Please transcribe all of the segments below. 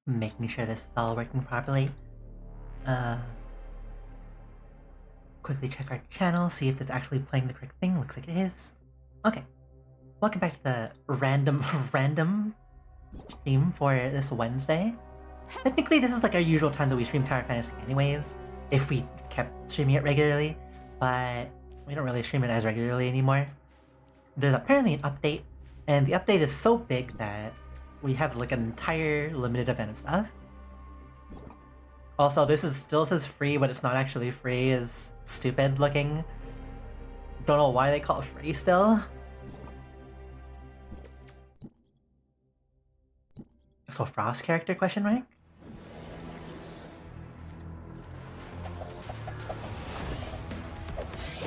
making sure this is all working properly. Quickly check our channel, see if it's actually playing the correct thing. Looks like it is. Okay. Welcome back to the random stream for this Wednesday. Technically, this is like our usual time that we stream Tower Fantasy anyways, if we kept streaming it regularly, but we don't really stream it as regularly anymore. There's apparently an update, and the update is so big that we have like an entire limited event of stuff. Also, this is still says free, but it's not actually free. Is stupid looking. Don't know why they call it free still. So Frost character question mark?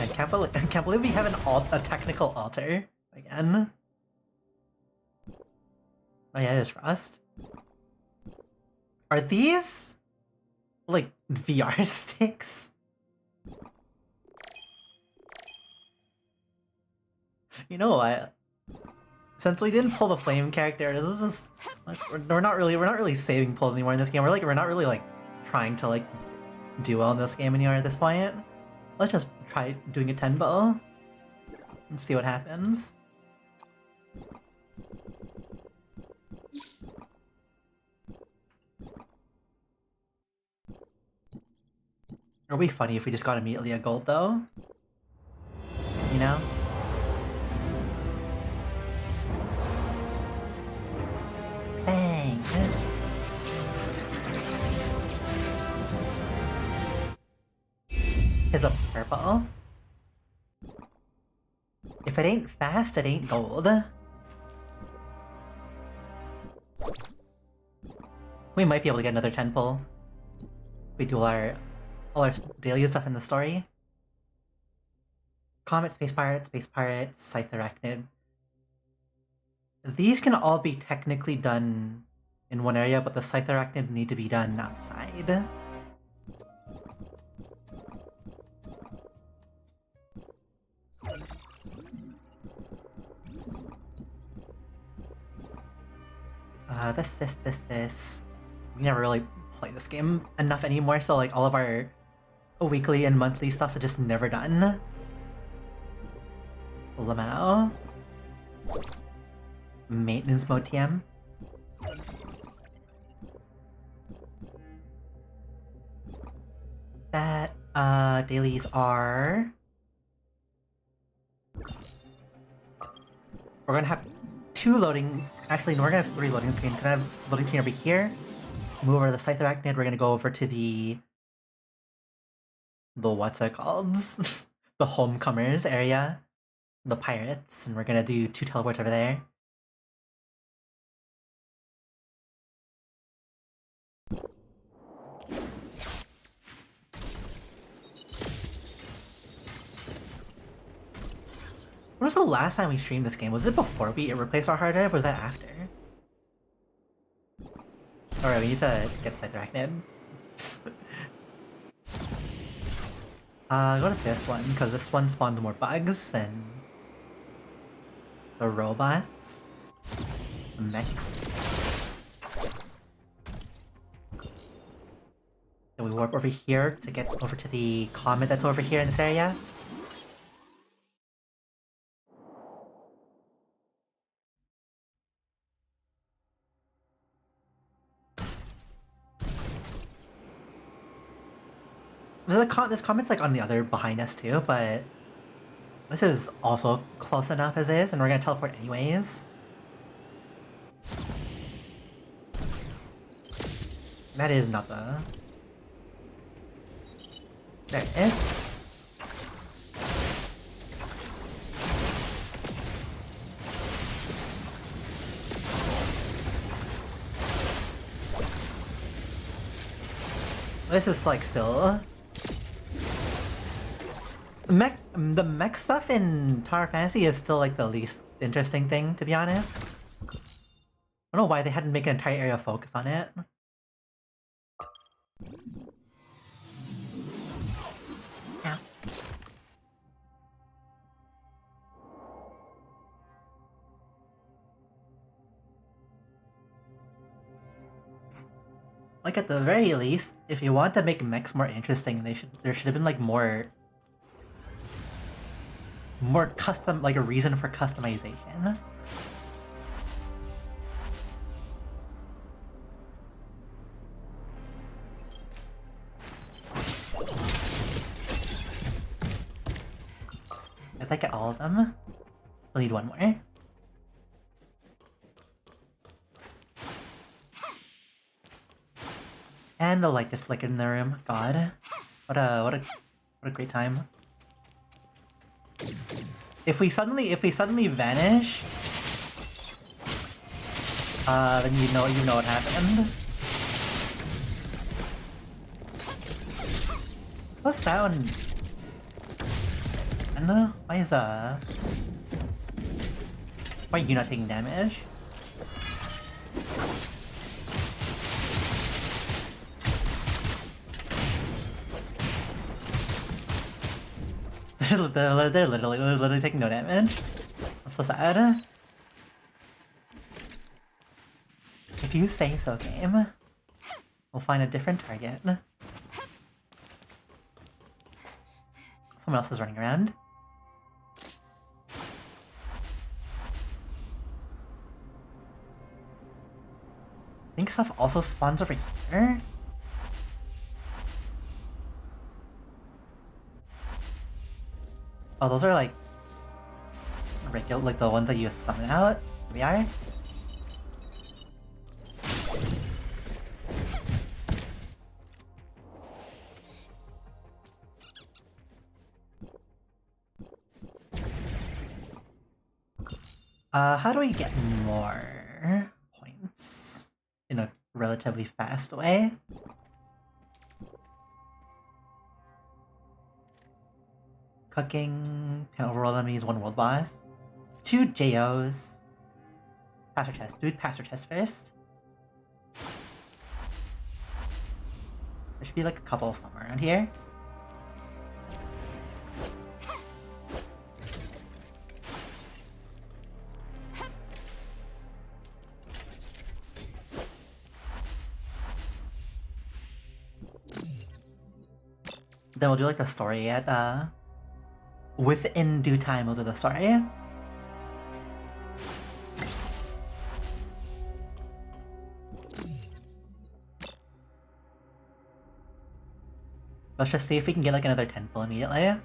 I can't believe we have a technical altar again. Oh yeah, it is Frost. Are these like VR sticks? You know what? Since we didn't pull the flame character, this is we're not really saving pulls anymore in this game. We're not really like trying to like do well in this game anymore at this point. Let's just try doing a 10 bow and see what happens. It would be funny if we just got immediately a gold though. You know? Bang! Is a purple. If it ain't fast, it ain't gold. We might be able to get another 10 pull. We do all our daily stuff in the story. Comet, Space Pirate, Scythe Arachnid. These can all be technically done in one area, but the Scythe Arachnid need to be done outside. This. We never really play this game enough anymore, so like all of our weekly and monthly stuff are just never done. Lamau. Maintenance mode TM. That, dailies are... We're gonna have 2 loading... Actually, no, we're gonna have 3 loading screens. We're gonna have loading screen over here. Move over to the Scythe Arachnid. We're gonna go over to the what's it called? The Homecomers area. The Pirates. And we're gonna do 2 teleports over there. When was the last time we streamed this game? Was it before we replaced our hard drive, or was that after? Alright, we need to get Scythe Arachnid. Go to this one, because this one spawns more bugs than the robots. The mechs. Then we warp over here to get over to the comet that's over here in this area. This comet's like on the other behind us too, but this is also close enough as is, and we're gonna teleport anyways. That is not the... There it is. This is like still... The mech stuff in Tower Fantasy is still like the least interesting thing, to be honest. I don't know why they hadn't made an entire area focus on it. Yeah. Like at the very least, if you want to make mechs more interesting, there should have been like more custom, like a reason for customization. If I get all of them, I'll need one more. And the light just flickered in the room. God, what a great time. If we suddenly vanish, then you know what happened. What sound? I don't know. Why are you not taking damage? They're literally taking no damage. That's so sad. If you say so, game. We'll find a different target. Someone else is running around. I think stuff also spawns over here. Oh, those are like regular, like the ones that you summon out. Here we are. How do we get more points in a relatively fast way? Cooking, 10 overworld enemies, 1 world boss. 2 JOs. Pass or test. Dude, pass or test first. There should be like a couple somewhere around here. Then we'll do like the story at within due time we'll do the story. Let's just see if we can get like another 10 pull immediately.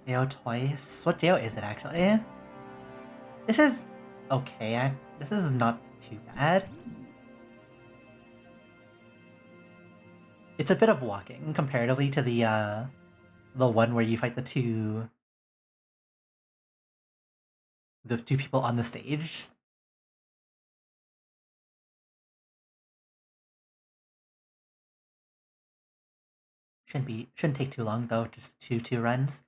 JO twice. What JO is it actually? This is okay. This is not too bad. It's a bit of walking comparatively to the one where you fight the two people on the stage. Shouldn't take too long though, just two runs.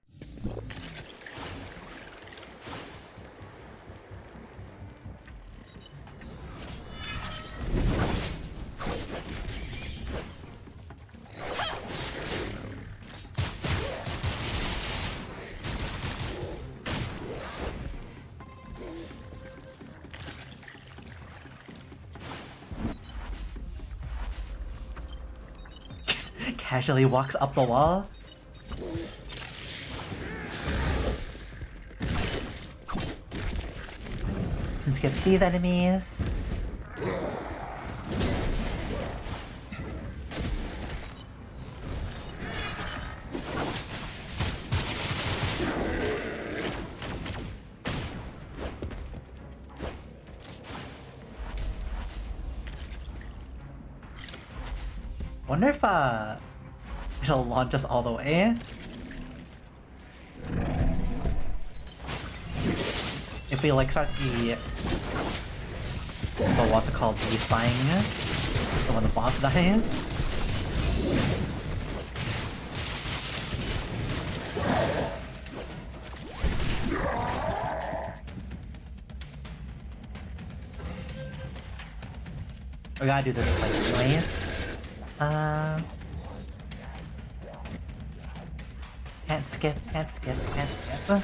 Casually walks up the wall. Can skip these enemies. Wonder if it'll launch us all the way. If we like start what's it called, the flying, so when the boss dies. We gotta do this twice anyways. Can't skip, can't skip, can't skip.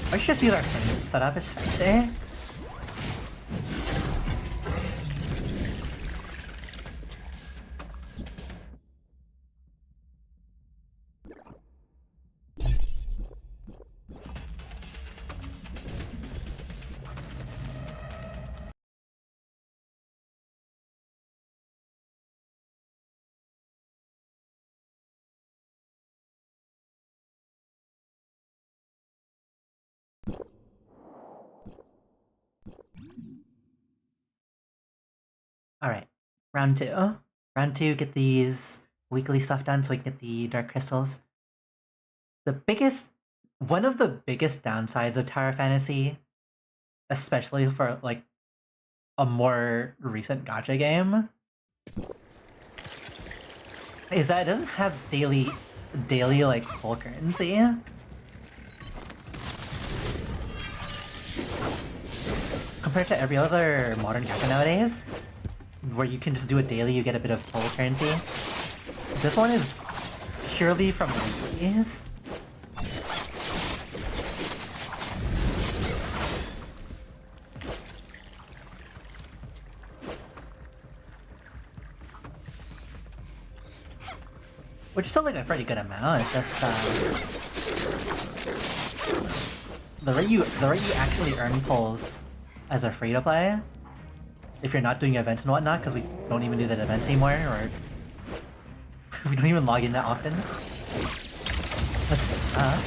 I should just use our setup as faster. Alright, round two. Round two, get these weekly stuff done so we can get the dark crystals. One of the biggest downsides of Tower Fantasy, especially for like a more recent gacha game, is that it doesn't have daily like full currency. Compared to every other modern gacha nowadays, where you can just do it daily, you get a bit of full currency. This one is purely from weeklies. Which is still like a pretty good amount. It's just the rate you actually earn pulls as a free to play, if you're not doing events and whatnot, because we don't even do the events anymore, or we don't even log in that often. What's up?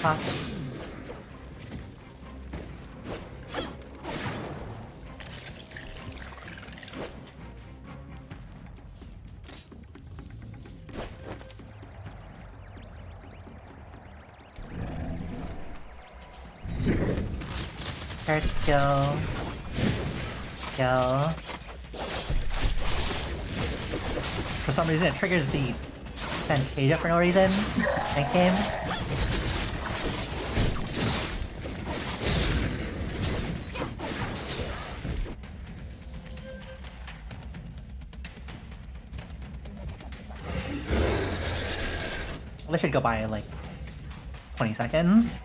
Pop. Third skill. For some reason it triggers the Fantasia for no reason. Thanks, game. Well, this should go by in like 20 seconds.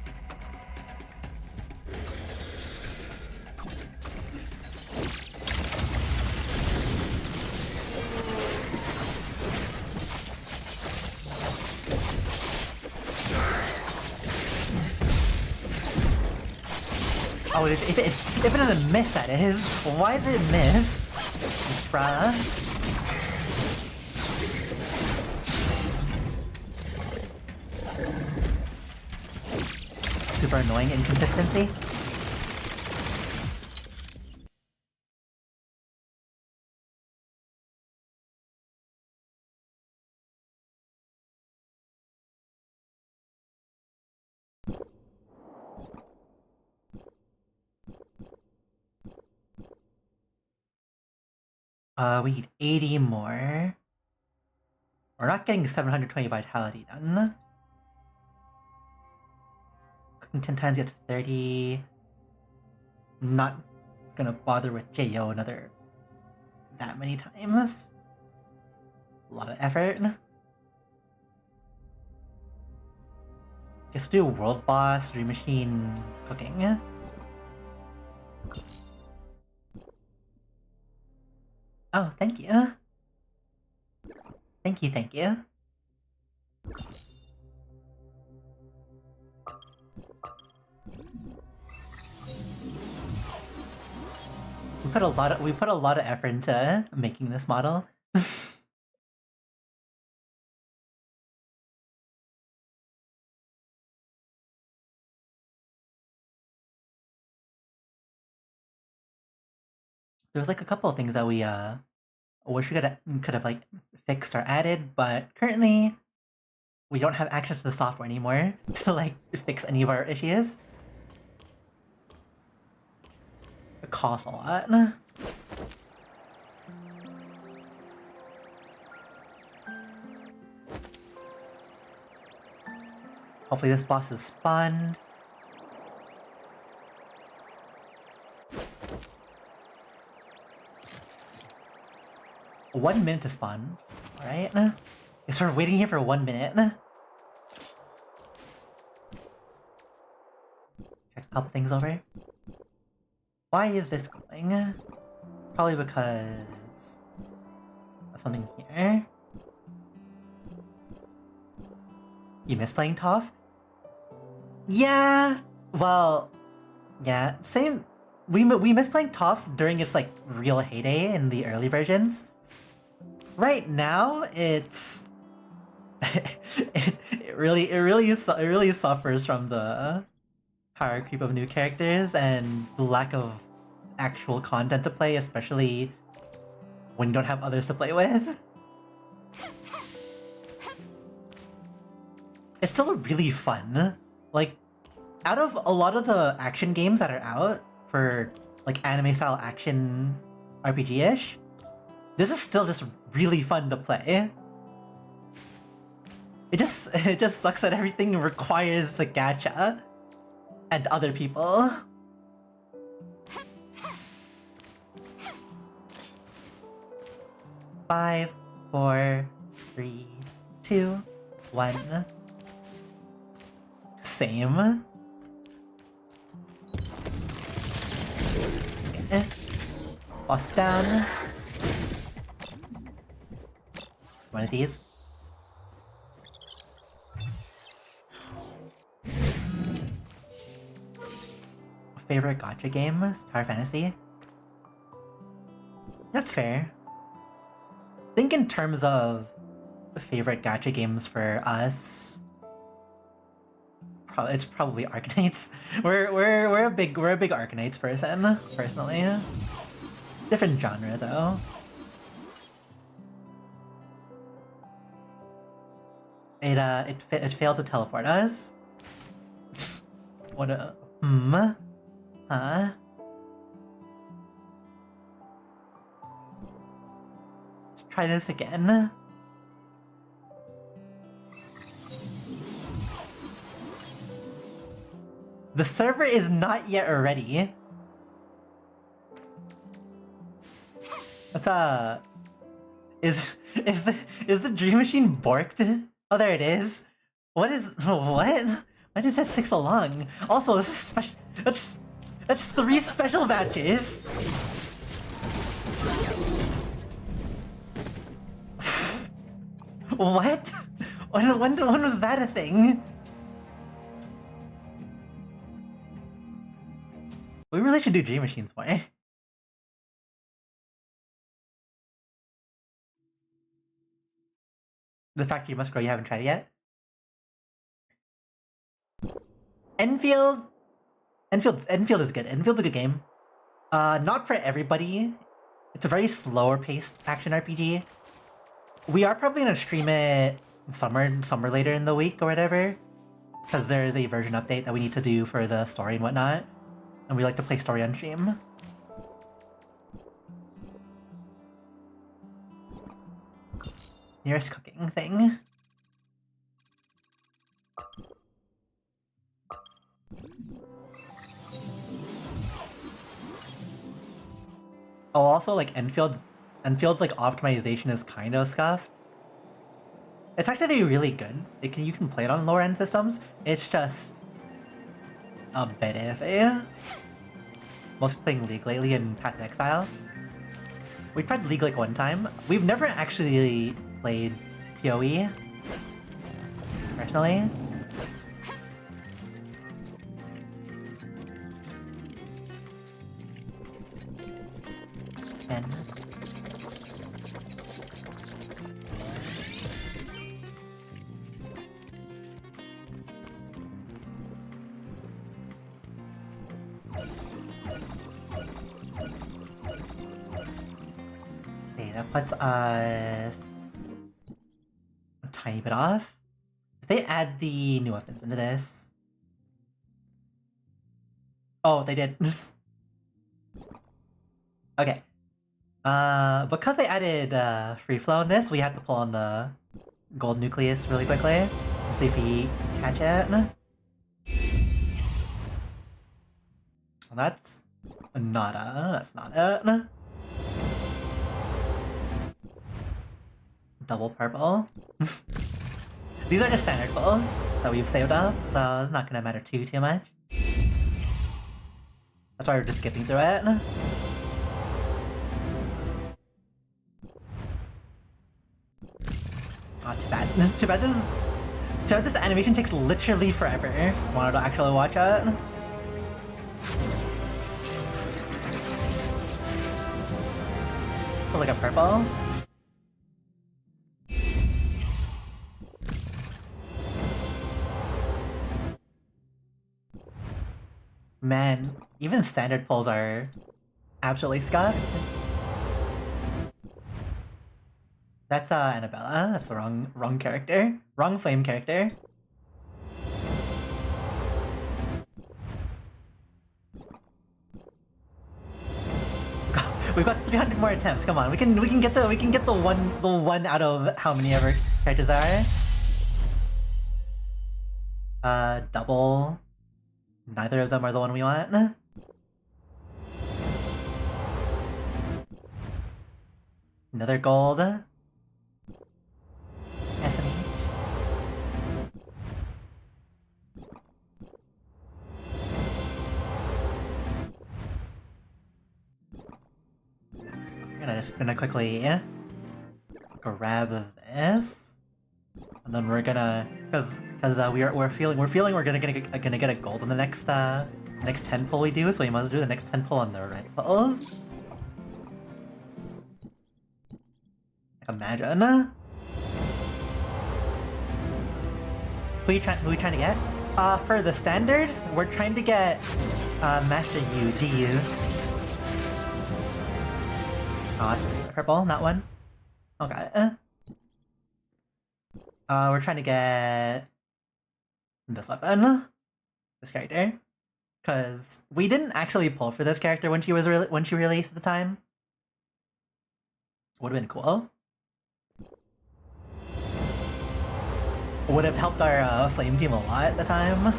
Oh, if it doesn't miss, that is. Why did it miss? Bruh. Super annoying inconsistency. We need 80 more. We're not getting 720 vitality done. Cooking 10 times gets 30. Not gonna bother with JO another that many times. A lot of effort. Guess we'll do World Boss, Dream Machine, Cooking. Oh, thank you. Thank you. We put a lot of effort into making this model. There's like a couple of things that we wish we could have like fixed or added, but currently we don't have access to the software anymore to like fix any of our issues. It costs a lot. Hopefully this boss is spawned. One minute to spawn. Alright. Guess we're waiting here for 1 minute. Check a couple things over. Why is this going? Probably because of something here. You miss playing Toph? Yeah, well, yeah, same. We miss playing Toph during its like real heyday in the early versions. Right now, it's it really suffers from the power creep of new characters and the lack of actual content to play, especially when you don't have others to play with. It's still really fun. Like, out of a lot of the action games that are out for like anime-style action RPG-ish, this is still just really fun to play. It just sucks that everything requires the gacha and other people. Five, 4, 3, 2, 1. Same. Okay. Boss down. One of these. Favorite gacha game? Star Fantasy? That's fair. I think in terms of favorite gacha games for us, it's probably Arknights. We're a big Arknights person, personally. Different genre though. It failed to teleport us. What a huh? Let's try this again. The server is not yet ready. That's is the Dream Machine borked? Oh, there it is. What? Why does that take so long? Also, that's 3 special batches. What? When was that a thing? We really should do Dream Machines more. The Factory Must Grow, you haven't tried it yet? Enfield is good. Enfield's a good game. Not for everybody. It's a very slower paced action RPG. We are probably gonna stream it somewhere later in the week or whatever, because there is a version update that we need to do for the story and whatnot, and we like to play story on stream. Nearest cooking thing. Oh, also like Enfield's like optimization is kind of scuffed. It's actually really good. You can play it on lower end systems. It's just a bit iffy. Mostly playing League lately in Path of Exile. We tried League like one time. We've never actually played PoE personally. And that puts us a tiny bit off. Did they add the new weapons into this? Oh, they did. Okay. Because they added free flow in this, we have to pull on the gold nucleus really quickly. See if we catch it. Well, that's not it. Double purple. These are just standard pulls that we've saved up, so it's not gonna matter too much. That's why we're just skipping through it. Oh, too bad. Too bad this animation takes literally forever if you wanted to actually watch it. So like a purple. Man, even standard pulls are absolutely scuffed. That's Annabella. That's the wrong character. Wrong flame character. We've got 300 more attempts. Come on, we can get the one out of how many ever characters there are. Double. Neither of them are the one we want. Another gold. SMH. I'm just gonna quickly grab this, and then we're gonna we're feeling we're gonna get a gold on the next 10 pull we do, so we must do the next 10 pull on the red pulls. Imagine. Who are we trying to get? For the standard, we're trying to get Master Yu, GU. Oh, it's purple, that one. Okay. We're trying to get this weapon, this character, because we didn't actually pull for this character when she released at the time. Would have been cool. Would have helped our flame team a lot at the time.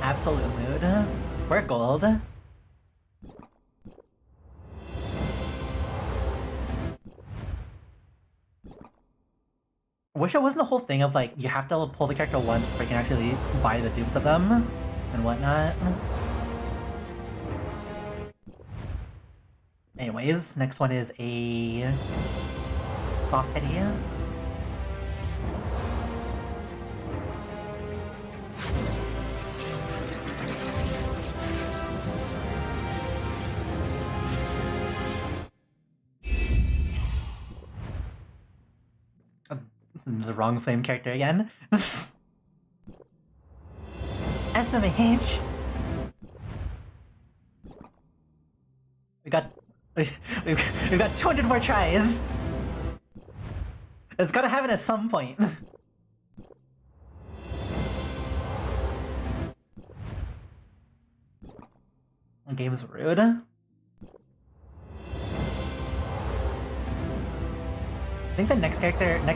Absolute mood. We're gold. Wish it wasn't the whole thing of like you have to pull the character once before you can actually buy the dupes of them and whatnot. Anyways, next one is a soft petty. The wrong flame character again. SMH. We've got 200 more tries. It's gotta happen at some point. The game's rude. I think the next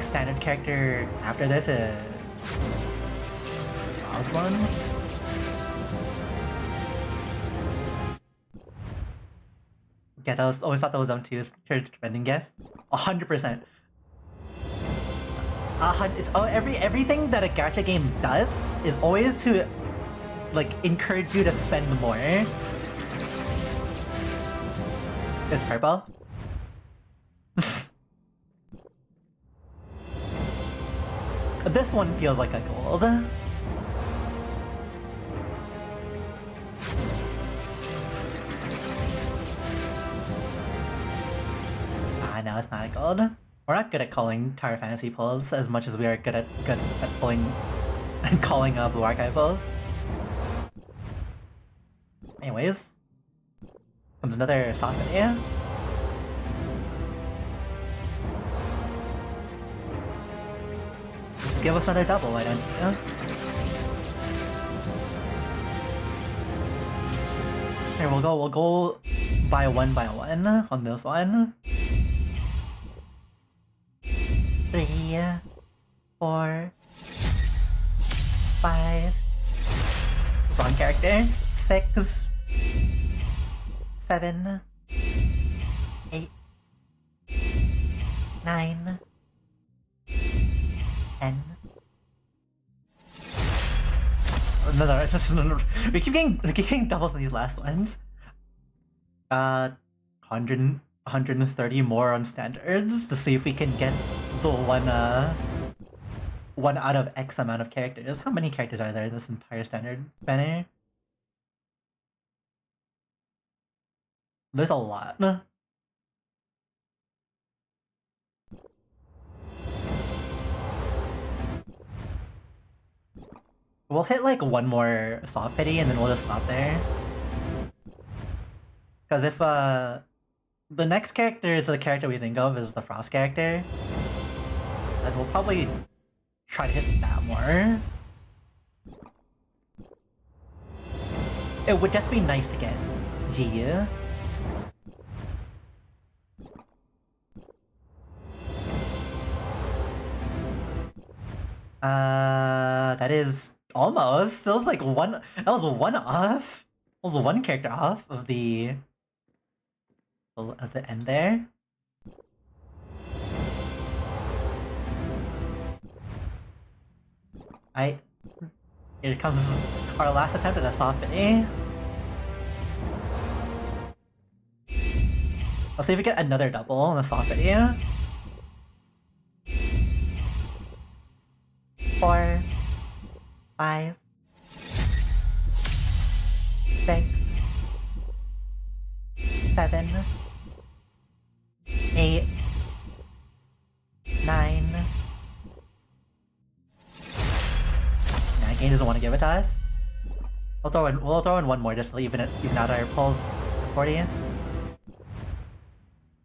standard character after this is Osborne. Yeah, always thought that was zone 2's church vending guess. 100%. Everything that a gacha game does is always to like encourage you to spend more. It's purple. This one feels like a gold. No, it's not a gold. We're not good at calling Tower Fantasy pulls as much as we are good at pulling and calling Blue Archive pulls. Anyways, comes another soft video. Just give us another double, why don't you? Here, we'll go by one on this one. 3, 4, 5. Wrong character. 6, 7, 8, 9, 10. Another. We keep getting doubles in these last ones. 130 more on standards to see if we can get the one out of X amount of characters. How many characters are there in this entire standard banner? There's a lot. We'll hit like one more soft pity and then we'll just stop there. Because if the next character to the character we think of is the Frost character, then we'll probably try to hit that more. It would just be nice to get G. That is almost. It was like one. That was one off. It was one character off of the end there. Here comes our last attempt at a soft A. Let's see if we get another double on the soft A. 4, 5, 6, 7, 8, 9. Nah, game doesn't want to give it to us. We'll throw in one more just to even out our pulls. 40.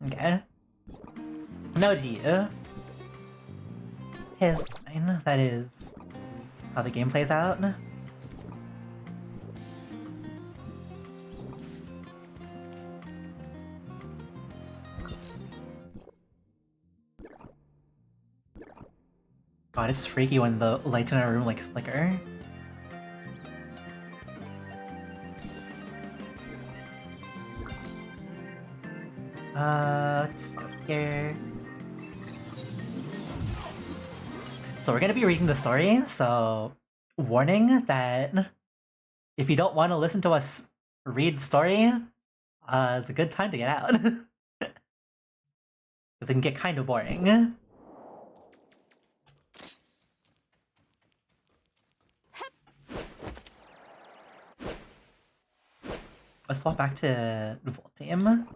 Okay. No G. Tis fine. That is how the game plays out. God, it's freaky when the lights in our room like flicker. Here. So we're gonna be reading the story, so warning that if you don't want to listen to us read story, it's a good time to get out. Because it can get kind of boring. Let's swap back to Voltium.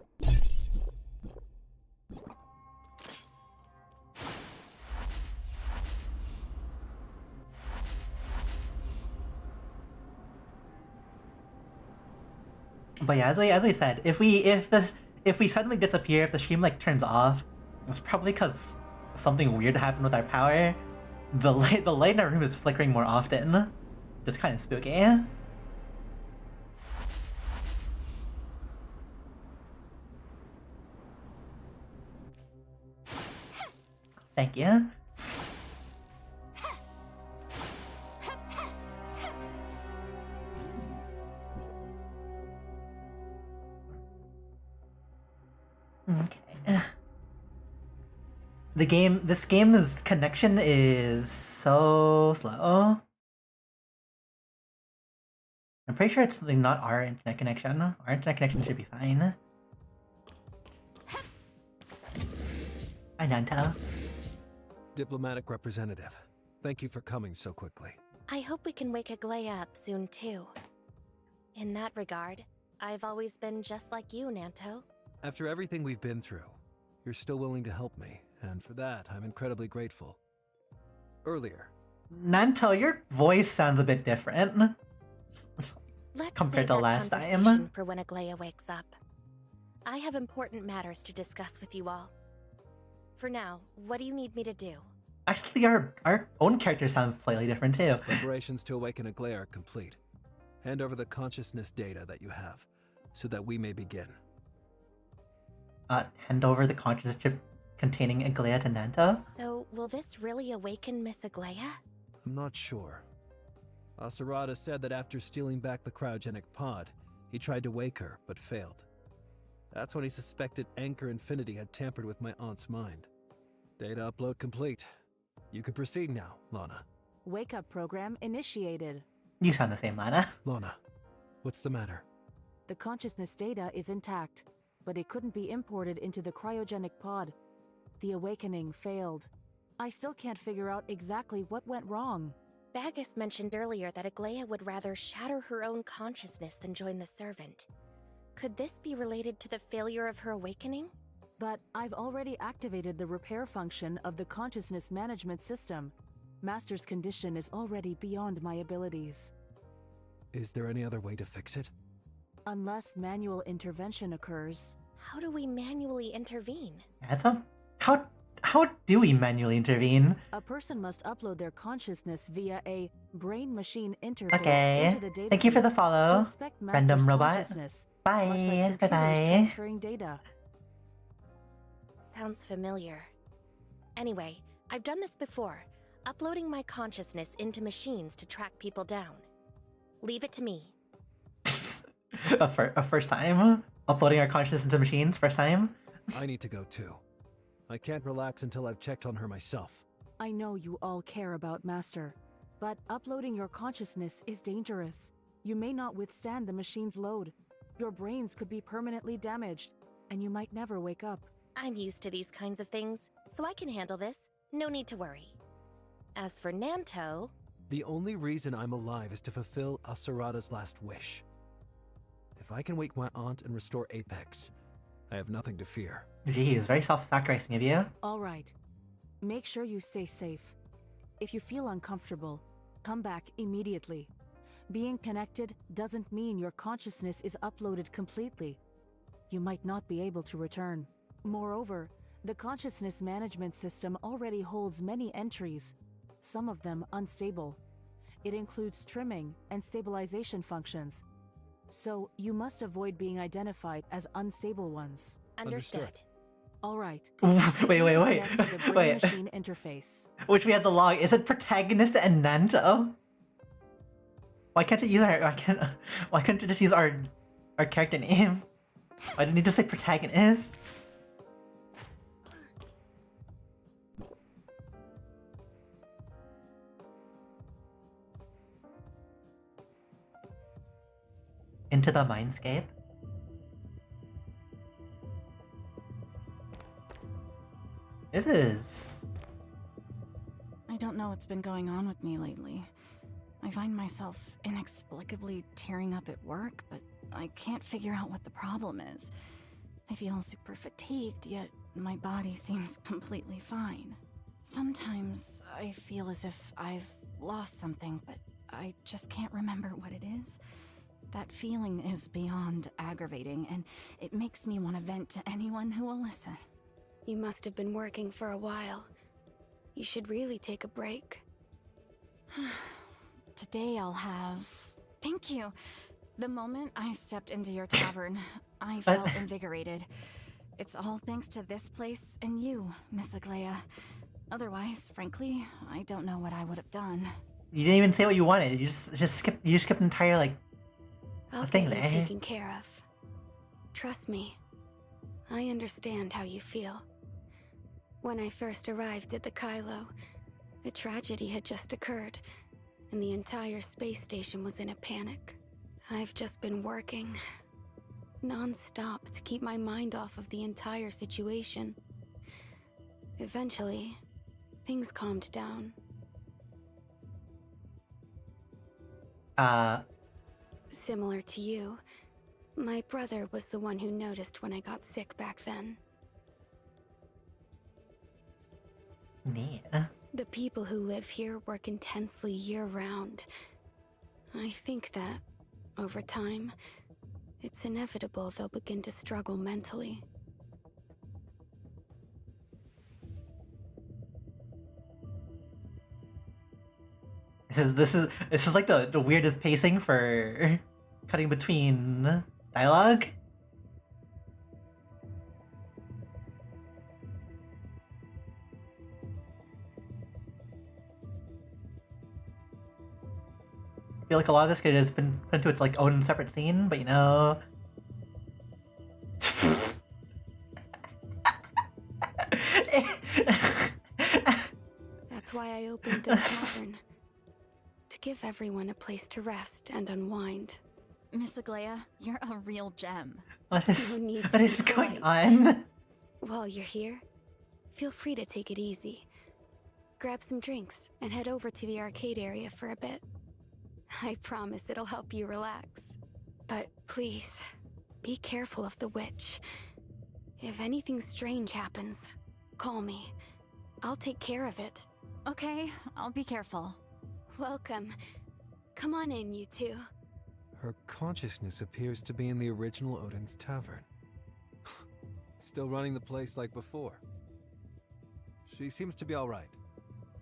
But yeah, as we said, if we suddenly disappear, if the stream like turns off, it's probably because something weird happened with our power. The light in our room is flickering more often. Just kind of spooky. Thank you. Okay. This game's connection is so slow. I'm pretty sure it's not our internet connection. Our internet connection should be fine. Hi, Nanto. Diplomatic representative, thank you for coming so quickly. I hope we can wake Aglaya up soon too. In that regard, I've always been just like you, Nanto. After everything we've been through, you're still willing to help me, and for that, I'm incredibly grateful. Earlier. Nanto, your voice sounds a bit different. Let's compared save to that last conversation time. for when Aglaya wakes up. I have important matters to discuss with you all. For now, what do you need me to do? Actually, our own character sounds slightly different too. Preparations to awaken Aglaya are complete. Hand over the consciousness data that you have, so that we may begin. Hand over the consciousness chip containing Aglaya to Nanta. So, will this really awaken Miss Aglaya? I'm not sure. Asarada said that after stealing back the cryogenic pod, he tried to wake her, but failed. That's when he suspected Anchor Infinity had tampered with my aunt's mind. Data upload complete. You can proceed now, Lana. Wake-up program initiated. You sound the same, Lana. Lana, what's the matter? The consciousness data is intact, but it couldn't be imported into the cryogenic pod. The awakening failed. I still can't figure out exactly what went wrong. Bagus mentioned earlier that Aglaya would rather shatter her own consciousness than join the Servant. Could this be related to the failure of her awakening? But I've already activated the repair function of the consciousness management system. Master's condition is already beyond my abilities. Is there any other way to fix it? Unless manual intervention occurs. How do we manually intervene? How do we manually intervene? A person must upload their consciousness via a brain-machine interface Okay. into the database Thank you for the to follow, inspect random Master's robot. consciousness, Bye. much like Bye computers bye. transferring data. Sounds familiar. Anyway, I've done this before, uploading my consciousness into machines to track people down. Leave it to me. a first time? Uploading our consciousness into machines, first time? I need to go too. I can't relax until I've checked on her myself. I know you all care about Master, but uploading your consciousness is dangerous. You may not withstand the machine's load. Your brains could be permanently damaged, and you might never wake up. I'm used to these kinds of things, so I can handle this. No need to worry. As for Nanto... The only reason I'm alive is to fulfill Asarada's last wish. If I can wake my aunt and restore Apex, I have nothing to fear. Geez, very self-sacrificing of you. All right. Make sure you stay safe. If you feel uncomfortable, come back immediately. Being connected doesn't mean your consciousness is uploaded completely. You might not be able to return. Moreover, the consciousness management system already holds many entries, some of them unstable. It includes trimming and stabilization functions. So you must avoid being identified as unstable ones. Understood. All right. Wait. Connect to the Wait. brain-machine interface. Which we had the log. Is it protagonist and Nanto? Why can't it use why couldn't it just use our character name? Why didn't it just say protagonist? Into the mindscape? This is... I don't know what's been going on with me lately. I find myself inexplicably tearing up at work, but I can't figure out what the problem is. I feel super fatigued, yet my body seems completely fine. Sometimes I feel as if I've lost something, but I just can't remember what it is. That feeling is beyond aggravating, and it makes me want to vent to anyone who will listen. You must have been working for a while. You should really take a break. Today I'll have... Thank you. The moment I stepped into your tavern, I felt invigorated. It's all thanks to this place and you, Miss Aglaya. Otherwise, frankly, I don't know what I would have done. You didn't even say what you wanted. You just skipped an entire, like, I'll thing get you there. taken care of. Trust me. I understand how you feel. When I first arrived at the Kylo, a tragedy had just occurred, and the entire space station was in a panic. I've just been working non-stop to keep my mind off of the entire situation. Eventually, things calmed down. Similar to you, my brother was the one who noticed when I got sick back then. neat. The people who live here work intensely year-round. I think that over time, it's inevitable they'll begin to struggle mentally. This is like the weirdest pacing for cutting between dialogue. I feel like a lot of this could have just been put into its like own separate scene, but you know. That's why I opened this tavern. To give everyone a place to rest and unwind. Miss Aglaya, you're a real gem. What is, No need to what is be going polite. on? While you're here, feel free to take it easy. Grab some drinks and head over to the arcade area for a bit. I promise it'll help you relax. But please, be careful of the witch. If anything strange happens, call me. I'll take care of it. Okay, I'll be careful. Welcome. Come on in, you two. Her consciousness appears to be in the original Odin's tavern. Still running the place like before. She seems to be alright.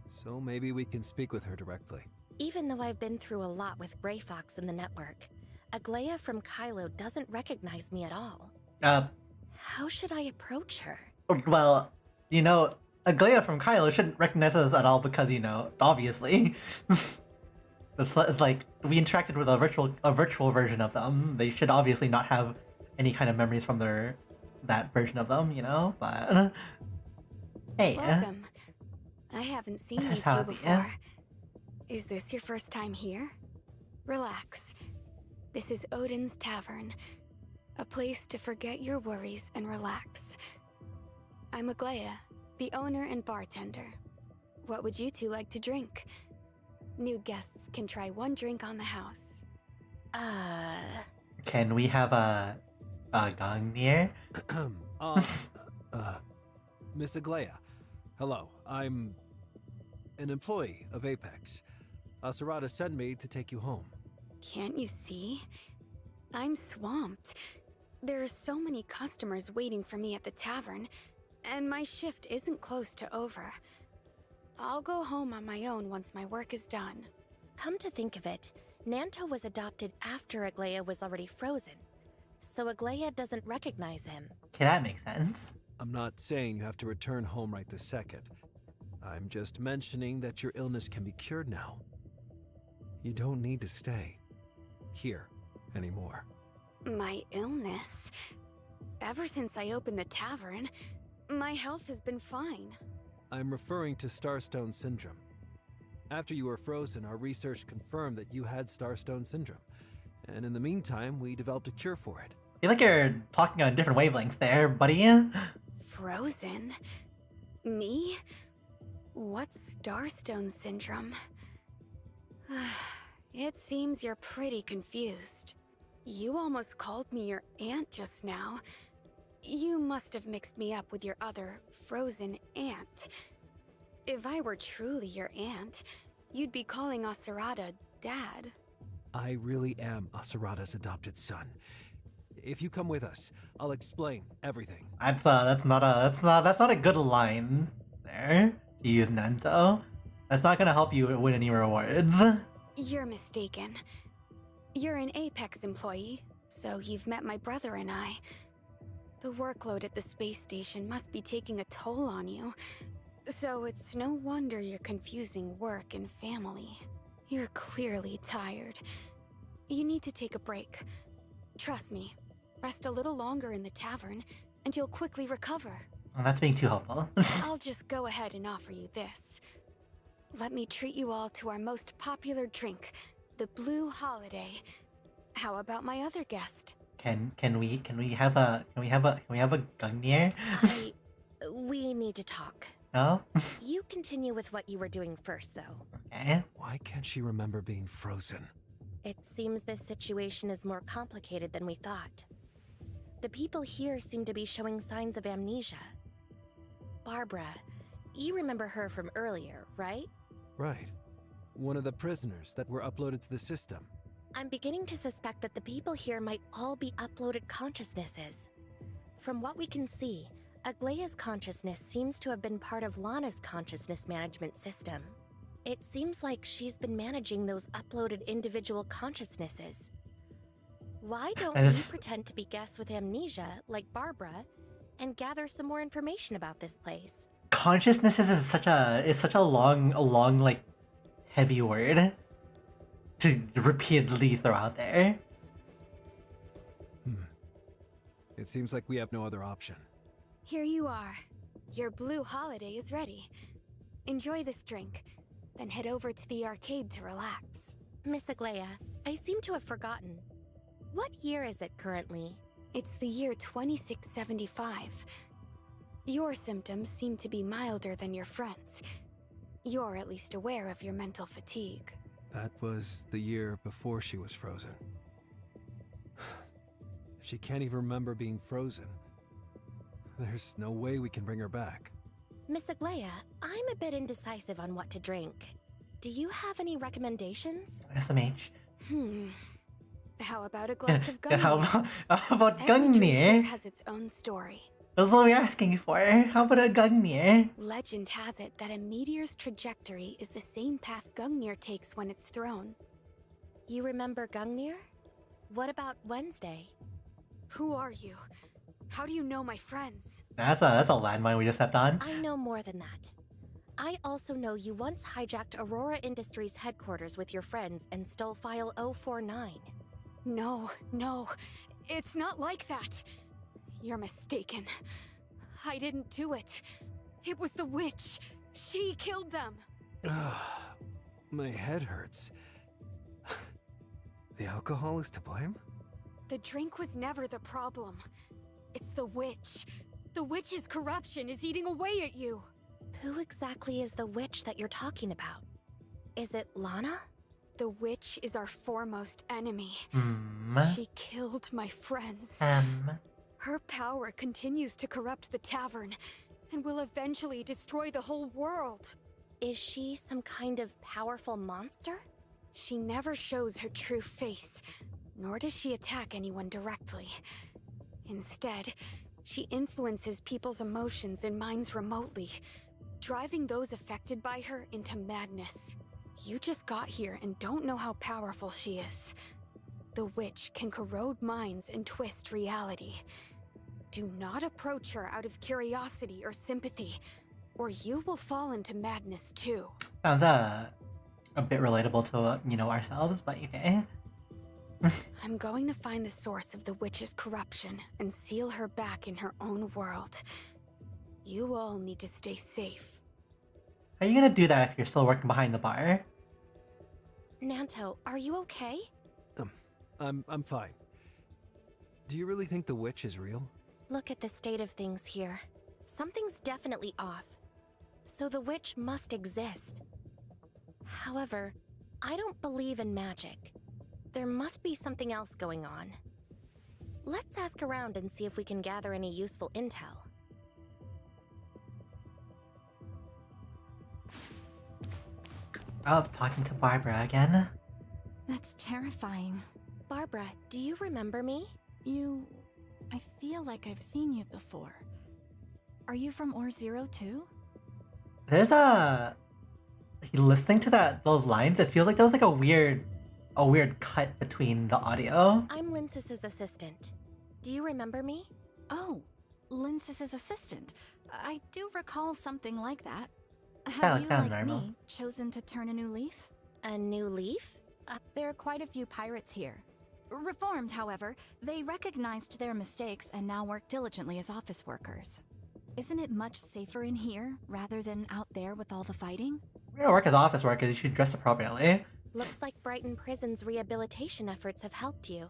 So maybe we can speak with her directly. Even though I've been through a lot with Grey Fox in the network, Aglaya from Kylo doesn't recognize me at all. How should I approach her? Well, you know, Aglaya from Kylo shouldn't recognize us at all because, you know, obviously. It's like we interacted with a virtual version of them. They should obviously not have any kind of memories from that version of them, you know. But hey, Welcome. I haven't seen you Just two how it be, yeah? before. Is this your first time here? Relax. This is Odin's Tavern, a place to forget your worries and relax. I'm Aglaya, the owner and bartender. What would you two like to drink? New guests can try one drink on the house. can we have a gong near? Miss Aglaya. Hello, I'm an employee of Apex. Sarada sent me to take you home. Can't you see? I'm swamped. There are so many customers waiting for me at the tavern, and my shift isn't close to over. I'll go home on my own once my work is done. Come to think of it, Nanto was adopted after Aglaya was already frozen. So Aglaya doesn't recognize him. Okay, that makes sense. I'm not saying you have to return home right this second. I'm just mentioning that your illness can be cured now. You don't need to stay here anymore. My illness? Ever since I opened the tavern, my health has been fine. I'm referring to Starstone Syndrome. After you were frozen, our research confirmed that you had Starstone Syndrome. And in the meantime, we developed a cure for it. I feel like you're talking on different wavelengths there, buddy. Frozen? Me? What's Starstone Syndrome? It seems you're pretty confused. You almost called me your aunt just now. You must have mixed me up with your other frozen aunt. If I were truly your aunt, you'd be calling Sarada Dad. I really am Sarada's adopted son. If you come with us, I'll explain everything. That's not a good line there. To use Nanto. That's not gonna help you win any rewards. You're mistaken. You're an Apex employee, so you've met my brother and I. The workload at the space station must be taking a toll on you, so it's no wonder you're confusing work and family. You're clearly tired. You need to take a break. Trust me, rest a little longer in the tavern, and you'll quickly recover. Well, that's being too helpful. I'll just go ahead and offer you this. Let me treat you all to our most popular drink, the Blue Holiday. How about my other guest? Can we have a Gungnir? We need to talk. No? You continue with what you were doing first, though. Okay. Why can't she remember being frozen? It seems this situation is more complicated than we thought. The people here seem to be showing signs of amnesia. Barbara, you remember her from earlier, right? Right. One of the prisoners that were uploaded to the system. I'm beginning to suspect that the people here might all be uploaded consciousnesses. From what we can see, Aglaya's consciousness seems to have been part of Lana's consciousness management system. It seems like she's been managing those uploaded individual consciousnesses. Why don't And we it's- pretend to be guests with amnesia, like Barbara, and gather some more information about this place? Consciousnesses is such a long like heavy word to repeatedly throw out there. It seems like we have no other option. Here you are. Your blue holiday is ready. Enjoy this drink, then head over to the arcade to relax. Miss Aglaya, I seem to have forgotten. What year is it currently? It's the year 2675. Your symptoms seem to be milder than your friends. You're at least aware of your mental fatigue. That was the year before she was frozen. If she can't even remember being frozen, there's no way we can bring her back. Miss Aglaya, I'm a bit indecisive on what to drink. Do you have any recommendations? SMH. How about a glass of Yeah, Gungnir? how about Every drink here Gungnir? has its own story. That's what we're asking for. How about a Gungnir? Legend has it that a meteor's trajectory is the same path Gungnir takes when it's thrown. You remember Gungnir? What about Wednesday? Who are you? How do you know my friends? That's a landmine we just stepped on. I know more than that. I also know you once hijacked Aurora Industries headquarters with your friends and stole File 049. No, it's not like that. You're mistaken. I didn't do it. It was the witch. She killed them. My head hurts. The alcohol is to blame? The drink was never the problem. It's the witch. The witch's corruption is eating away at you. Who exactly is the witch that you're talking about? Is it Lana? The witch is our foremost enemy. She killed my friends. Her power continues to corrupt the tavern and will eventually destroy the whole world. Is she some kind of powerful monster? She never shows her true face, nor does she attack anyone directly. Instead, she influences people's emotions and minds remotely, driving those affected by her into madness. You just got here and don't know how powerful she is. The witch can corrode minds and twist reality. Do not approach her out of curiosity or sympathy, or you will fall into madness too. Sounds a bit relatable to ourselves, but okay. I'm going to find the source of the witch's corruption and seal her back in her own world. You all need to stay safe. How are you gonna do that if you're still working behind the bar? Nanto, are you okay? I'm fine. Do you really think the witch is real? Look at the state of things here. Something's definitely off. So the witch must exist. However, I don't believe in magic. There must be something else going on. Let's ask around and see if we can gather any useful intel. Oh, talking to Barbara again. That's terrifying. Barbara, do you remember me? I feel like I've seen you before. Are you from Or Zero too? There's listening to those lines, it feels like there was like a weird cut between the audio. I'm Linsis's assistant. Do you remember me? Oh, Linsis's assistant. I do recall something like that. Yeah, Have you, kinda like normal. me, chosen to turn a new leaf? A new leaf? There are quite a few pirates here. Reformed, however, they recognized their mistakes and now work diligently as office workers. Isn't it much safer in here, rather than out there with all the fighting? We're gonna work as office workers, you should dress appropriately. Looks like Brighton Prison's rehabilitation efforts have helped you.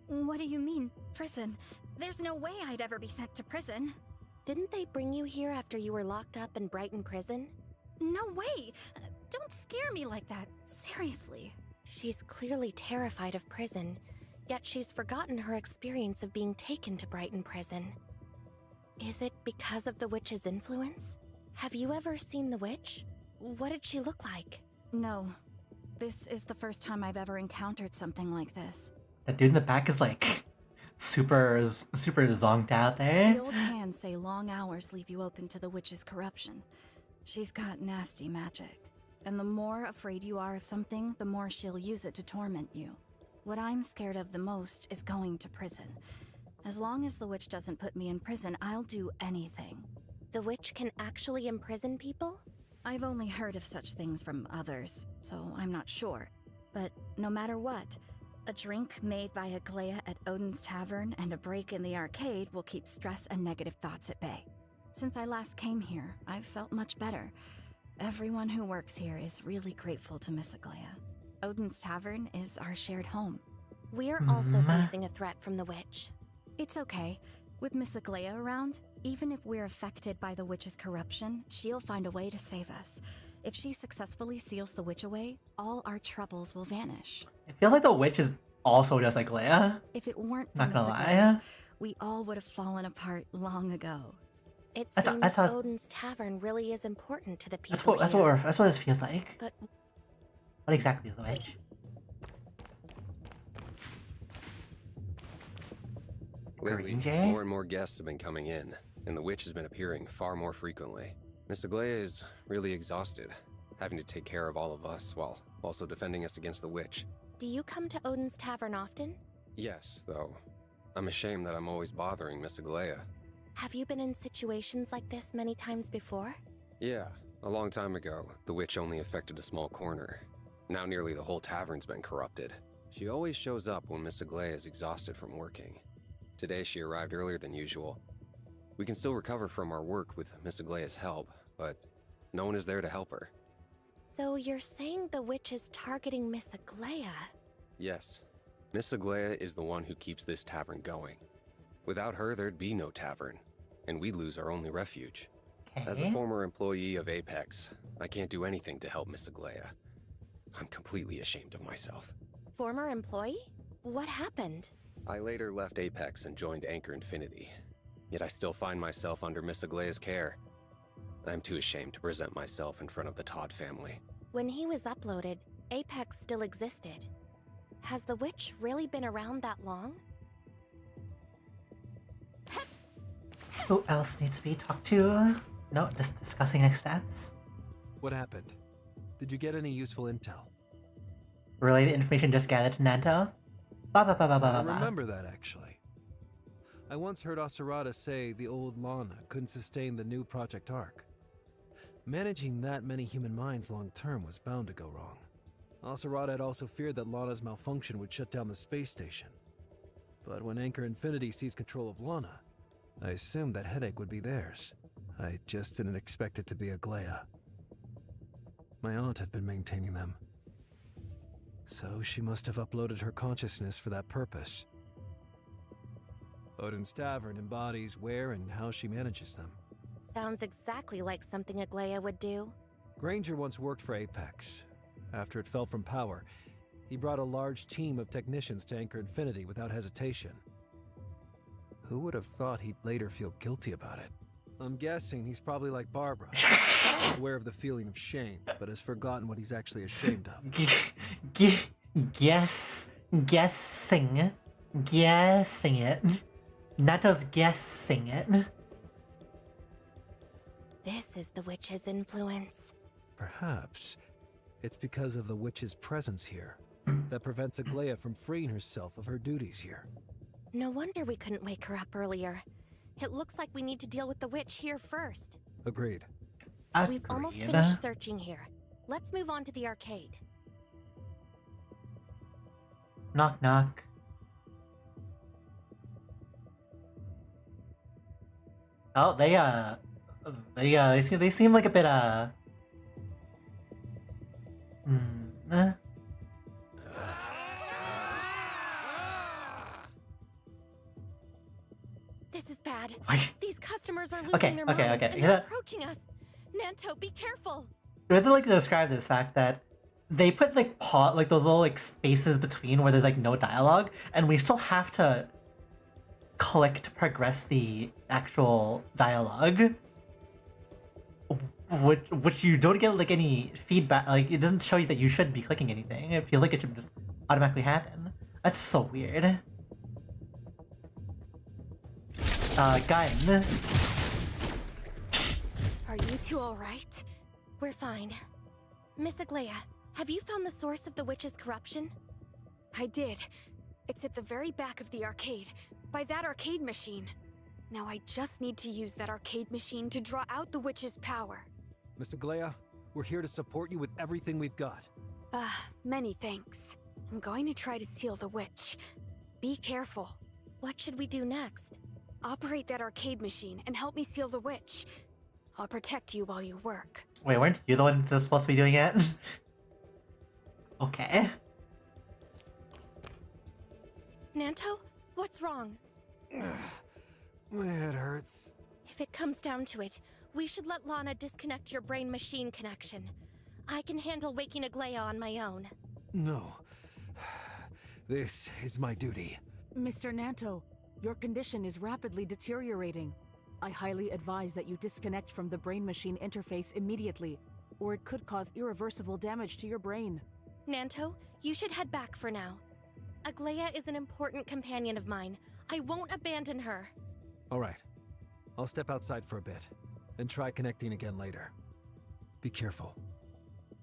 What do you mean, prison? There's no way I'd ever be sent to prison. Didn't they bring you here after you were locked up in Brighton Prison? No way! Don't scare me like that, seriously. She's clearly terrified of prison, yet she's forgotten her experience of being taken to Brighton Prison. Is it because of the witch's influence? Have you ever seen the witch? What did she look like? No. This is the first time I've ever encountered something like this. That dude in the back is like super zonked out there. The old hands say long hours leave you open to the witch's corruption. She's got nasty magic. And the more afraid you are of something, the more she'll use it to torment you. What I'm scared of the most is going to prison. As long as the witch doesn't put me in prison, I'll do anything. The witch can actually imprison people? I've only heard of such things from others, so I'm not sure. But no matter what, a drink made by Aglaia at Odin's Tavern and a break in the arcade will keep stress and negative thoughts at bay. Since I last came here, I've felt much better. Everyone who works here is really grateful to Miss Aglaia. Odin's Tavern is our shared home. We're also facing a threat from the witch. It's okay. With Miss Aglaia around, even if we're affected by the witch's corruption, she'll find a way to save us. If she successfully seals the witch away, all our troubles will vanish. It feels like the witch is also just like Leia. If it weren't for Not Miss gonna Aglaia, lie. we all would have fallen apart long ago. It That's- seems that's how- Odin's Tavern really is important to the people That's here. what this feels like. But What exactly is the witch? Lately, Granger? more and more guests have been coming in, and the witch has been appearing far more frequently. Miss Aglaia is really exhausted, having to take care of all of us while also defending us against the witch. do you come to Odin's Tavern often? Yes, though. I'm ashamed that I'm always bothering Miss Aglaia. Have you been in situations like this many times before? Yeah, a long time ago, the witch only affected a small corner. Now nearly the whole tavern's been corrupted. She always shows up when Miss Aglaia is exhausted from working. Today she arrived earlier than usual. We can still recover from our work with Miss Aglaia's help, but no one is there to help her. So you're saying the witch is targeting Miss Aglaia? Yes, Miss Aglaia is the one who keeps this tavern going. Without her, there'd be no tavern, and we'd lose our only refuge. As a Okay. former employee of Apex, I can't do anything to help Miss Aglaia. I'm completely ashamed of myself. Former employee? What happened? I later left Apex and joined Anchor Infinity, yet I still find myself under Miss Aglaia's care. I'm too ashamed to present myself in front of the Todd family. When he was uploaded, Apex still existed. Has the witch really been around that long? Who else needs to be talked to? No, just discussing next steps. What happened? Did you get any useful intel? Related information just gathered to Nanto. Ba ba ba ba ba I ba ba. remember that, actually. I once heard Asurada say the old Lana couldn't sustain the new Project Arc. Managing that many human minds long-term was bound to go wrong. Asurada had also feared that Lana's malfunction would shut down the space station. But when Anchor Infinity seized control of Lana, I assumed that headache would be theirs. I just didn't expect it to be Aglaia. My aunt had been maintaining them. So she must have uploaded her consciousness for that purpose. Odin's Tavern embodies where and how she manages them. Sounds exactly like something Aglaia would do. Granger once worked for Apex. After it fell from power, he brought a large team of technicians to Anchor Infinity without hesitation. Who would have thought he'd later feel guilty about it? I'm guessing he's probably like Barbara, aware of the feeling of shame, but has forgotten what he's actually ashamed of. Guessing it. Nato's guessing it. This is the witch's influence. Perhaps it's because of the witch's presence here that prevents Aglaia from freeing herself of her duties here. No wonder we couldn't wake her up earlier. It looks like we need to deal with the witch here first. Agreed. We've almost Agreed. finished searching here. Let's move on to the arcade. Knock knock. Oh, they seem like a bit eh. This is bad. Why? These customers are losing Okay, their okay, minds okay. and Yeah. they're approaching us. Nanto, be careful. I would like to describe this fact that they put like those little like spaces between where there's like no dialogue, and we still have to click to progress the actual dialogue. which you don't get like any feedback. Like it doesn't show you that you should be clicking anything. It feels like it should just automatically happen. That's so weird. Gun. Are you two alright? We're fine. Miss Aglaya, have you found the source of the witch's corruption? I did. It's at the very back of the arcade, by that arcade machine. Now I just need to use that arcade machine to draw out the witch's power. Miss Aglaya, we're here to support you with everything we've got. Many thanks. I'm going to try to seal the witch. Be careful. What should we do next? Operate that arcade machine and help me seal the witch. I'll protect you while you work. Wait, weren't you the one that's supposed to be doing it? Okay. Nanto, what's wrong? My head hurts. If it comes down to it, we should let Lana disconnect your brain-machine connection. I can handle waking Aglaya on my own. No. This is my duty. Mr. Nanto, your condition is rapidly deteriorating. I highly advise that you disconnect from the brain-machine interface immediately, or it could cause irreversible damage to your brain. Nanto, you should head back for now. Aglaya is an important companion of mine. I won't abandon her. All right. I'll step outside for a bit, and try connecting again later. Be careful.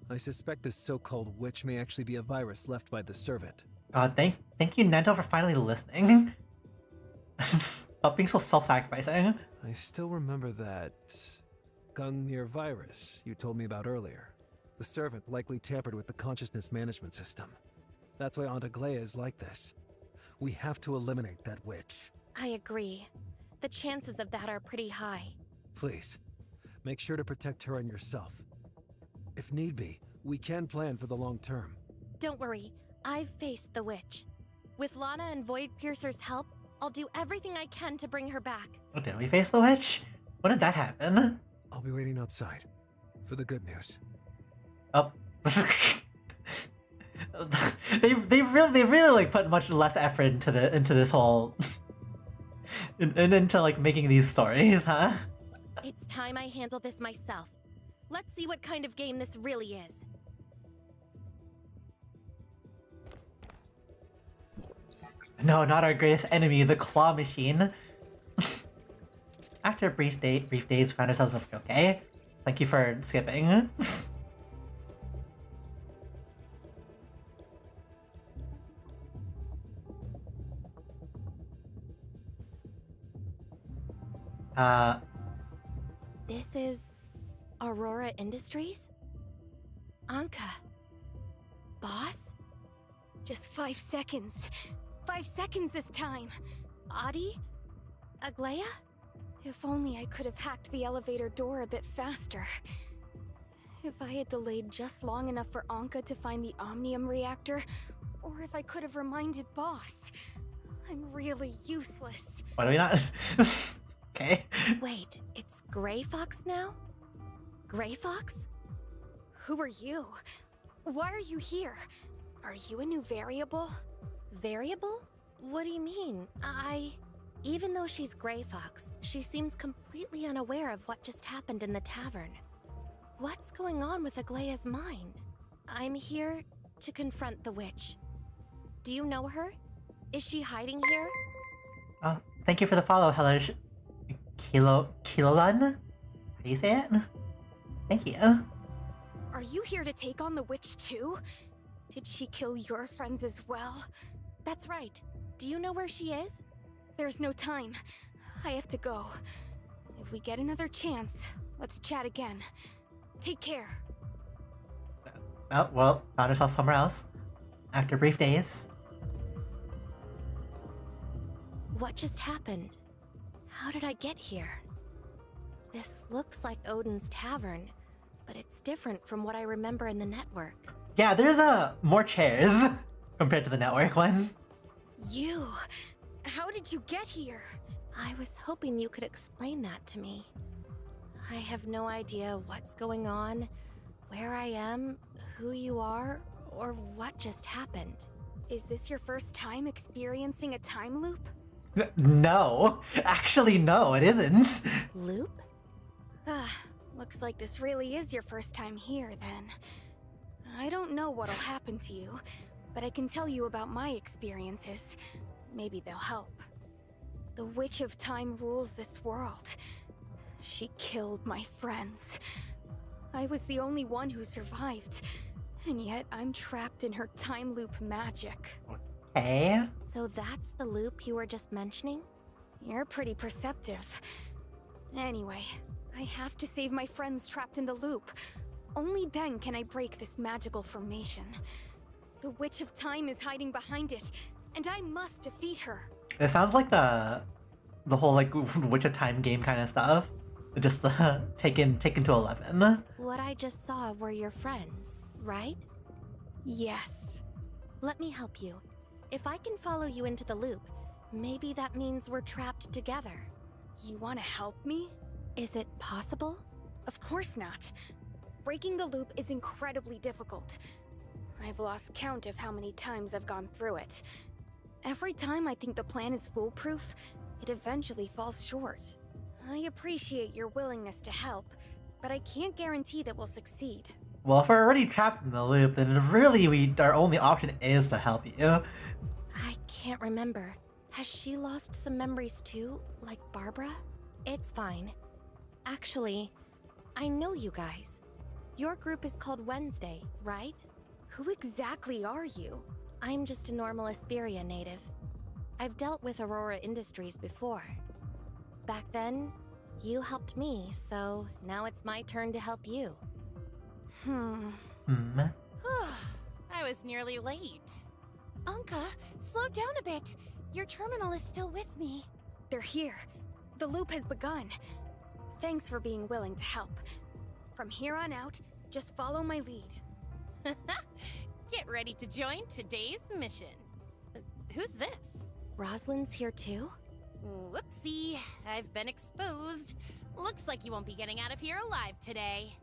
I suspect this so-called witch may actually be a virus left by the servant. God, thank you, Nanto, for finally listening. Stop being so self-sacrificing. I still remember that Gungnir virus you told me about earlier. The servant likely tampered with the consciousness management system. That's why Aunt Aglaya is like this. We have to eliminate that witch. I agree. The chances of that are pretty high. Please, make sure to protect her and yourself. If need be, we can plan for the long term. Don't worry, I've faced the witch. With Lana and Void Piercer's help, I'll do everything I can to bring her back. Oh, did we face the witch? When did that happen? I'll be waiting outside for the good news. Oh. they've really like put much less effort into this whole and into like making these stories, huh? It's time I handle this myself. Let's see what kind of game this really is. No, not our greatest enemy, the claw machine. After a brief days, we found ourselves okay. Thank you for skipping. This is Aurora Industries? Anka. Boss? Just 5 seconds. 5 seconds this time. Adi? Aglaya? If only I could have hacked the elevator door a bit faster. If I had delayed just long enough for Anka to find the Omnium reactor, or if I could have reminded Boss. I'm really useless. Why do we not? Okay. Wait, it's Gray Fox now? Gray Fox? Who are you? Why are you here? Are you a new variable? Variable? What do you mean? Even though she's Gray Fox, she seems completely unaware of what just happened in the tavern. What's going on with Aglaya's mind? I'm here to confront the witch. Do you know her? Is she hiding here? Oh, thank you for the follow. Hello, Kilolan? How do you say it? Thank you. Are you here to take on the witch too? Did she kill your friends as well? That's right. Do you know where she is? There's no time. I have to go. If we get another chance, let's chat again. Take care. Oh, well, found herself somewhere else. After brief days. What just happened? How did I get here? This looks like Odin's tavern, but it's different from what I remember in the network. Yeah, there's more chairs compared to the network one. You? How did you get here? I was hoping you could explain that to me. I have no idea what's going on, where I am, who you are, or what just happened. Is this your first time experiencing a time loop? No. Actually, no, it isn't. Loop? Looks like this really is your first time here, then. I don't know what'll happen to you, but I can tell you about my experiences. Maybe they'll help. The Witch of Time rules this world. She killed my friends. I was the only one who survived, and yet I'm trapped in her time loop magic. Okay. So that's the loop you were just mentioning? You're pretty perceptive. Anyway, I have to save my friends trapped in the loop. Only then can I break this magical formation. The Witch of Time is hiding behind it, and I must defeat her. It sounds like the whole like Witch of Time game kind of stuff. Just taken to 11. What I just saw were your friends, right? Yes. Let me help you. If I can follow you into the loop, maybe that means we're trapped together. You want to help me? Is it possible? Of course not. Breaking the loop is incredibly difficult. I've lost count of how many times I've gone through it. Every time I think the plan is foolproof, it eventually falls short. I appreciate your willingness to help, but I can't guarantee that we'll succeed. Well, if we're already trapped in the loop, then really our only option is to help you. I can't remember. Has she lost some memories too, like Barbara? It's fine. Actually, I know you guys. Your group is called Wednesday, right? Who exactly are you? I'm just a normal Asperia native. I've dealt with Aurora Industries before. Back then, you helped me, so now it's my turn to help you. Hmm. I was nearly late. Anka, slow down a bit. Your terminal is still with me. They're here. The loop has begun. Thanks for being willing to help. From here on out, just follow my lead. Get ready to join today's mission. Who's this? Rosalind's here too? Whoopsie, I've been exposed. Looks like you won't be getting out of here alive today.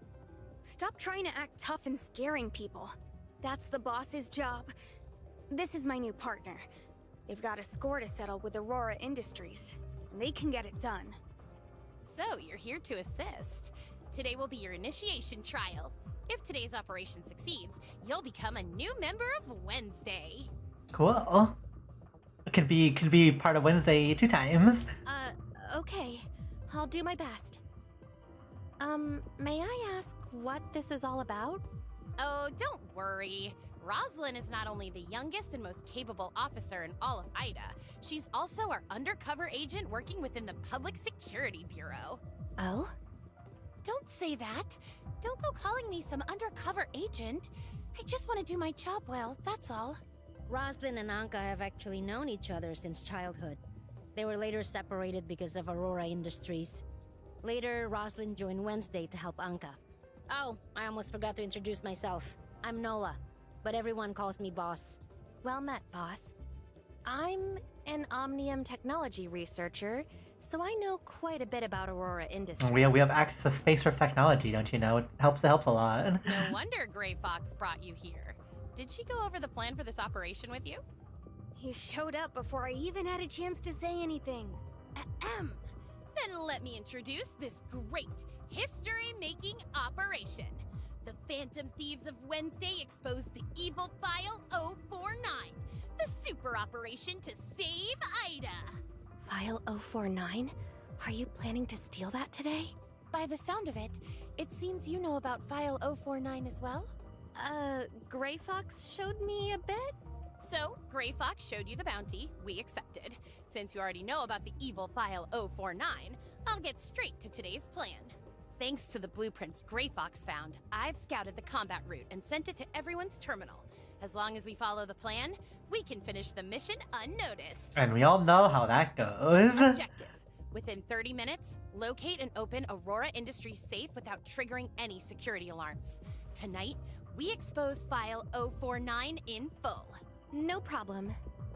Stop trying to act tough and scaring people. That's the boss's job. This is my new partner. They've got a score to settle with Aurora Industries. They can get it done. So, you're here to assist. Today will be your initiation trial. If today's operation succeeds, you'll become a new member of Wednesday. Cool. Can be part of Wednesday 2 times. Okay. I'll do my best. May I ask what this is all about? Oh, don't worry. Rosalind is not only the youngest and most capable officer in all of Ida, she's also our undercover agent working within the Public Security Bureau. Oh? Don't say that. Don't go calling me some undercover agent. I just want to do my job well, that's all. Rosalind and Anka have actually known each other since childhood. They were later separated because of Aurora Industries. Later, Rosalind joined Wednesday to help Anka. Oh, I almost forgot to introduce myself. I'm Nola, but everyone calls me Boss. Well met, boss. I'm an Omnium technology researcher, so I know quite a bit about Aurora Industries. We have access to space surf technology, don't you know? It helps a lot. No wonder Gray Fox brought you here. Did she go over the plan for this operation with you? You showed up before I even had a chance to say anything. Ahem. Then let me introduce this great history-making operation. The Phantom Thieves of Wednesday expose the evil File 049, the super operation to save Ida. File 049? Are you planning to steal that today? By the sound of it, it seems you know about File 049 as well? Gray Fox showed me a bit? So, Gray Fox showed you the bounty, we accepted. Since you already know about the evil File 049, I'll get straight to today's plan. Thanks to the blueprints Gray Fox found, I've scouted the combat route and sent it to everyone's terminal. As long as we follow the plan, we can finish the mission unnoticed. And we all know how that goes. Objective. Within 30 minutes, locate and open Aurora Industries safe without triggering any security alarms. Tonight, we expose File 049 in full. No problem.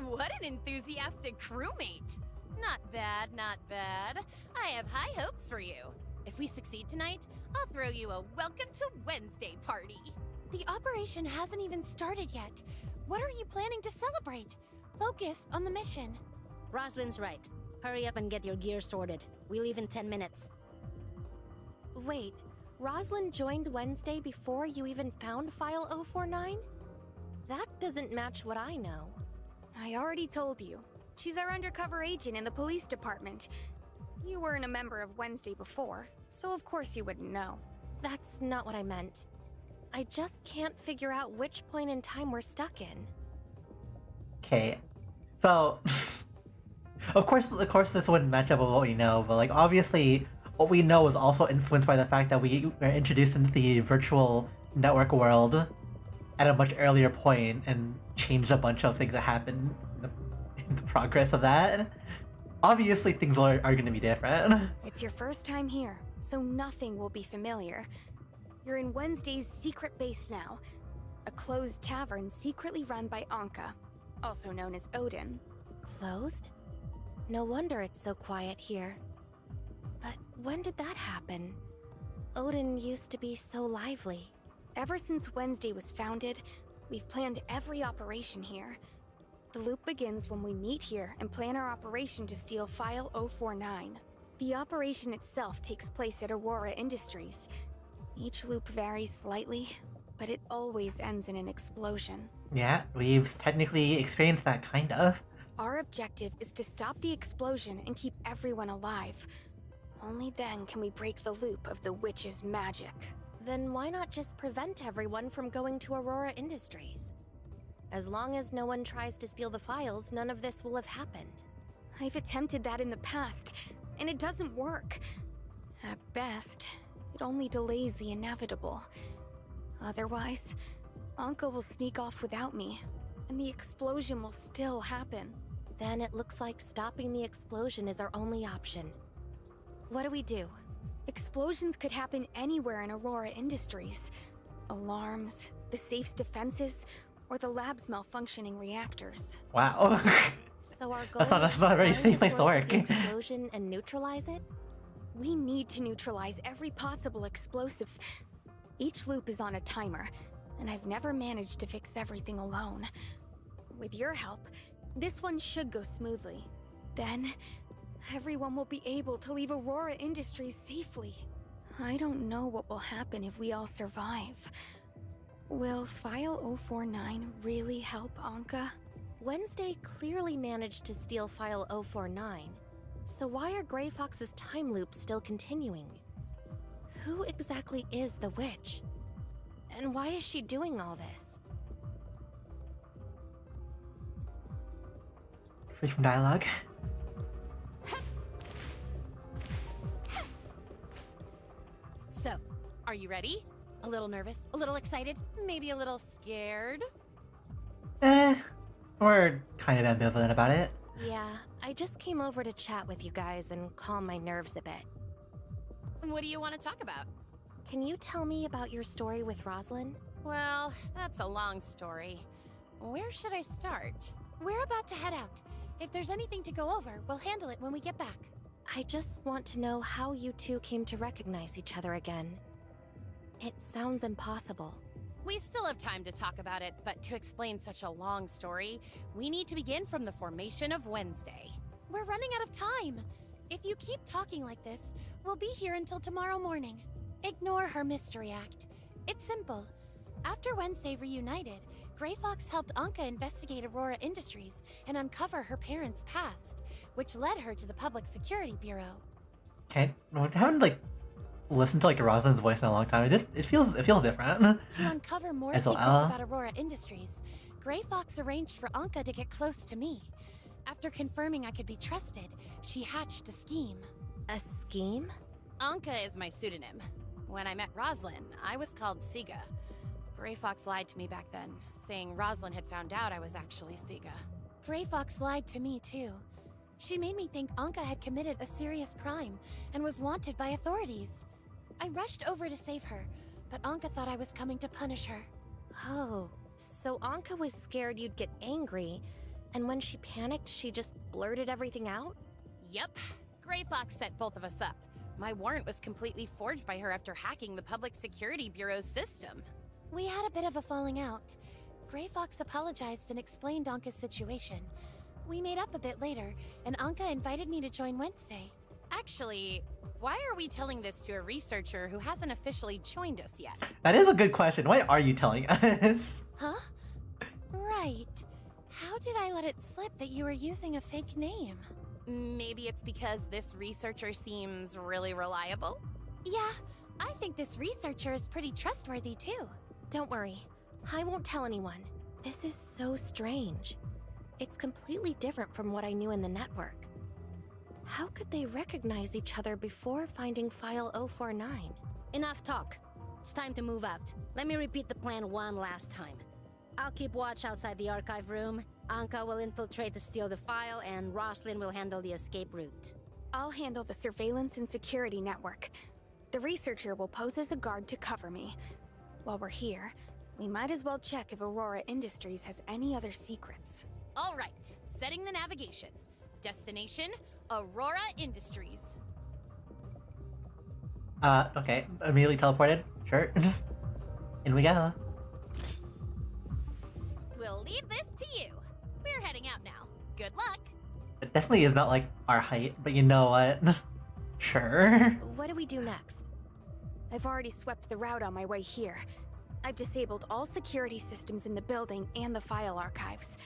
What an enthusiastic crewmate! Not bad, not bad. I have high hopes for you. If we succeed tonight, I'll throw you a Welcome to Wednesday party. The operation hasn't even started yet. What are you planning to celebrate? Focus on the mission. Rosalind's right. Hurry up and get your gear sorted. We leave in 10 minutes. Wait, Rosalind joined Wednesday before you even found File 049? That doesn't match what I know. I already told you. She's our undercover agent in the police department. You weren't a member of Wednesday before, so of course you wouldn't know. That's not what I meant. I just can't figure out which point in time we're stuck in. Okay, so of course this wouldn't match up with what we know, but like obviously what we know is also influenced by the fact that we were introduced into the virtual network world at a much earlier point and changed a bunch of things that happened in the progress of that. Obviously things are going to be different. It's your first time here, so nothing will be familiar. You're in Wednesday's secret base now, a closed tavern secretly run by Anka, also known as Odin. Closed? No wonder it's so quiet here. But when did that happen? Odin used to be so lively. Ever since Wednesday was founded, we've planned every operation here. The loop begins when we meet here and plan our operation to steal File 049. The operation itself takes place at Aurora Industries. Each loop varies slightly, but it always ends in an explosion. Yeah, we've technically experienced that, kind of. Our objective is to stop the explosion and keep everyone alive. Only then can we break the loop of the witch's magic. Then why not just prevent everyone from going to Aurora Industries? As long as no one tries to steal the files, none of this will have happened. I've attempted that in the past, and it doesn't work. At best, it only delays the inevitable. Otherwise, Anka will sneak off without me, and the explosion will still happen. Then it looks like stopping the explosion is our only option. What do we do? Explosions could happen anywhere in Aurora Industries. Alarms, the safe's defenses, or the lab's malfunctioning reactors. Wow. So our goal that's not a very is to safe find place the to source of work. the explosion and neutralize it? We need to neutralize every possible explosive. Each loop is on a timer, and I've never managed to fix everything alone. With your help, this one should go smoothly. Then, everyone will be able to leave Aurora Industries safely. I don't know what will happen if we all survive. Will File 049 really help Anka? Wednesday clearly managed to steal File 049. So why are Grey Fox's time loops still continuing? Who exactly is the witch? And why is she doing all this? Free from dialogue. So, are you ready? A little nervous, a little excited, maybe a little scared? We're kind of ambivalent about it. Yeah, I just came over to chat with you guys and calm my nerves a bit. What do you want to talk about? Can you tell me about your story with Rosalind? Well, that's a long story. Where should I start? We're about to head out. If there's anything to go over, we'll handle it when we get back. I just want to know how you two came to recognize each other again. It sounds impossible. We still have time to talk about it, but to explain such a long story, we need to begin from the formation of Wednesday. We're running out of time. If you keep talking like this, we'll be here until tomorrow morning. Ignore her mystery act. It's simple. After Wednesday reunited, Grey Fox helped Anka investigate Aurora Industries and uncover her parents' past, which led her to the Public Security Bureau. Okay, I haven't listened to Rosalind's voice in a long time. It feels different. To uncover more SOL. secrets about Aurora Industries, Grey Fox arranged for Anka to get close to me. After confirming I could be trusted, she hatched a scheme. A scheme? Anka is my pseudonym. When I met Rosalind, I was called Siga. Grey Fox lied to me back then, saying Rosalind had found out I was actually Siga. Grey Fox lied to me too. She made me think Anka had committed a serious crime and was wanted by authorities. I rushed over to save her, but Anka thought I was coming to punish her. Oh, so Anka was scared you'd get angry, and when she panicked, she just blurted everything out? Yep. Grey Fox set both of us up. My warrant was completely forged by her after hacking the Public Security Bureau's system. We had a bit of a falling out. Grey Fox apologized and explained Anka's situation. We made up a bit later, and Anka invited me to join Wednesday. Actually, why are we telling this to a researcher who hasn't officially joined us yet? That is a good question. Why are you telling us? Huh? Right. How did I let it slip that you were using a fake name? Maybe it's because this researcher seems really reliable? Yeah, I think this researcher is pretty trustworthy too. Don't worry, I won't tell anyone. This is so strange. It's completely different from what I knew in the network. How could they recognize each other before finding File 049? Enough talk. It's time to move out. Let me repeat the plan one last time. I'll keep watch outside the archive room. Anka will infiltrate to steal the file, and Roslyn will handle the escape route. I'll handle the surveillance and security network. The researcher will pose as a guard to cover me. While we're here, we might as well check if Aurora Industries has any other secrets. All right, setting the navigation. Destination, Aurora Industries. Okay. Immediately teleported. Sure. In we go. We'll leave this to you. We're heading out now. Good luck. It definitely is not like our height, but you know what? Sure. What do we do next? I've already swept the route on my way here. I've disabled all security systems in the building and the file archives.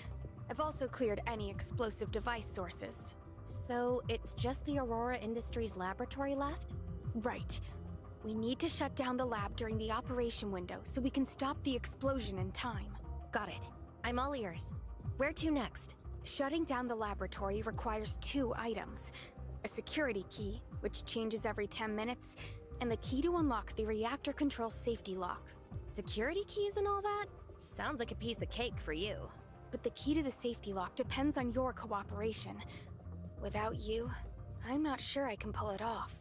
I've also cleared any explosive device sources. So it's just the Aurora Industries laboratory left? Right. We need to shut down the lab during the operation window so we can stop the explosion in time. Got it. I'm all ears. Where to next? Shutting down the laboratory requires 2 items. A security key, which changes every 10 minutes, and the key to unlock the reactor control safety lock. Security keys and all that? Sounds like a piece of cake for you. But the key to the safety lock depends on your cooperation. Without you, I'm not sure I can pull it off.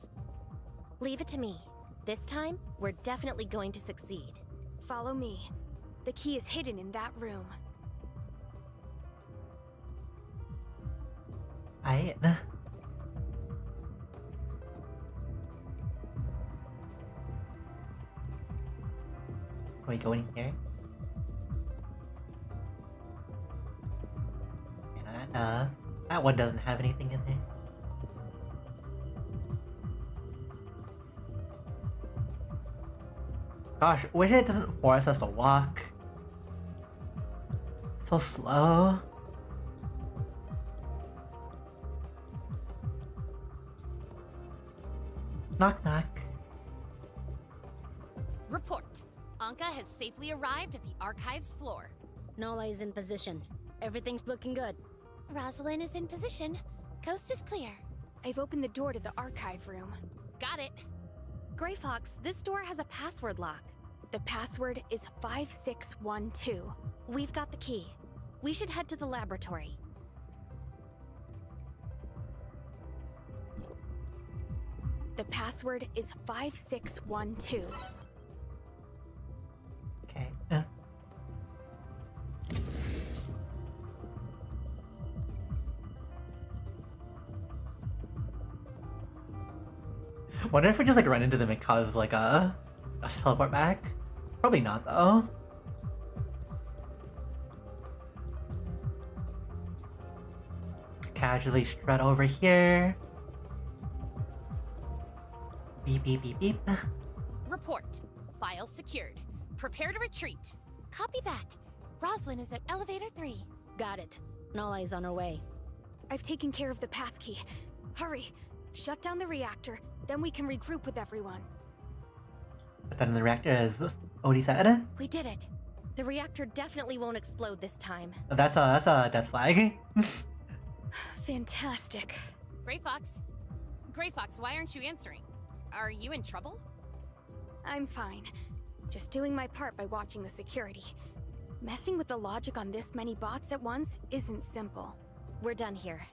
Leave it to me. This time, we're definitely going to succeed. Follow me. The key is hidden in that room. Can we go in here? That one doesn't have anything in there. Gosh, wish it doesn't force us to walk. So slow. Knock knock. Report. Anka has safely arrived at the archives floor. Nola is in position. Everything's looking good. Rosalind is in position. Coast is clear. I've opened the door to the archive room. Got it. Gray Fox, this door has a password lock. The password is 5612. We've got the key. We should head to the laboratory. The password is 5612. Okay. Wonder if we just like run into them and cause like us to teleport back? Probably not though. Casually strut over here. Beep beep beep beep. Report. File secured. Prepare to retreat. Copy that. Rosalind is at elevator 3. Got it. Nola is on her way. I've taken care of the passkey. Hurry. Shut down the reactor, then we can regroup with everyone. But then the reactor is Odie said. We did it. The reactor definitely won't explode this time. That's a death flag. Fantastic. Gray Fox. Gray Fox, why aren't you answering? Are you in trouble? I'm fine. Just doing my part by watching the security. Messing with the logic on this many bots at once isn't simple. We're done here.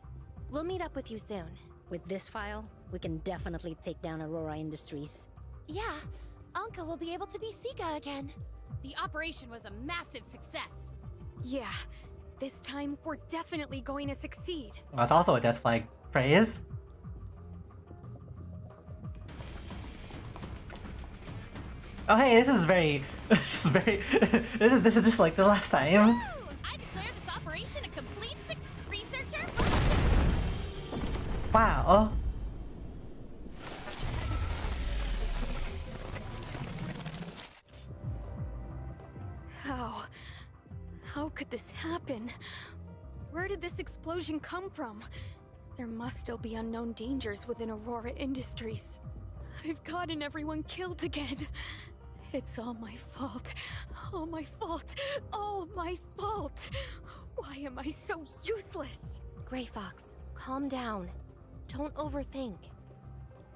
We'll meet up with you soon. With this file, we can definitely take down Aurora Industries. Yeah, Anka will be able to be Sika again. The operation was a massive success. Yeah, this time we're definitely going to succeed. That's also a death flag phrase. Oh hey, this is very, just very. this is just like the last time. Woo! I declare this operation a complete success. Researcher. Wow. this happen? Where did this explosion come from? There must still be unknown dangers within Aurora Industries. I've gotten everyone killed again. It's all my fault. All my fault. All my fault. Why am I so useless? Gray Fox, calm down. Don't overthink.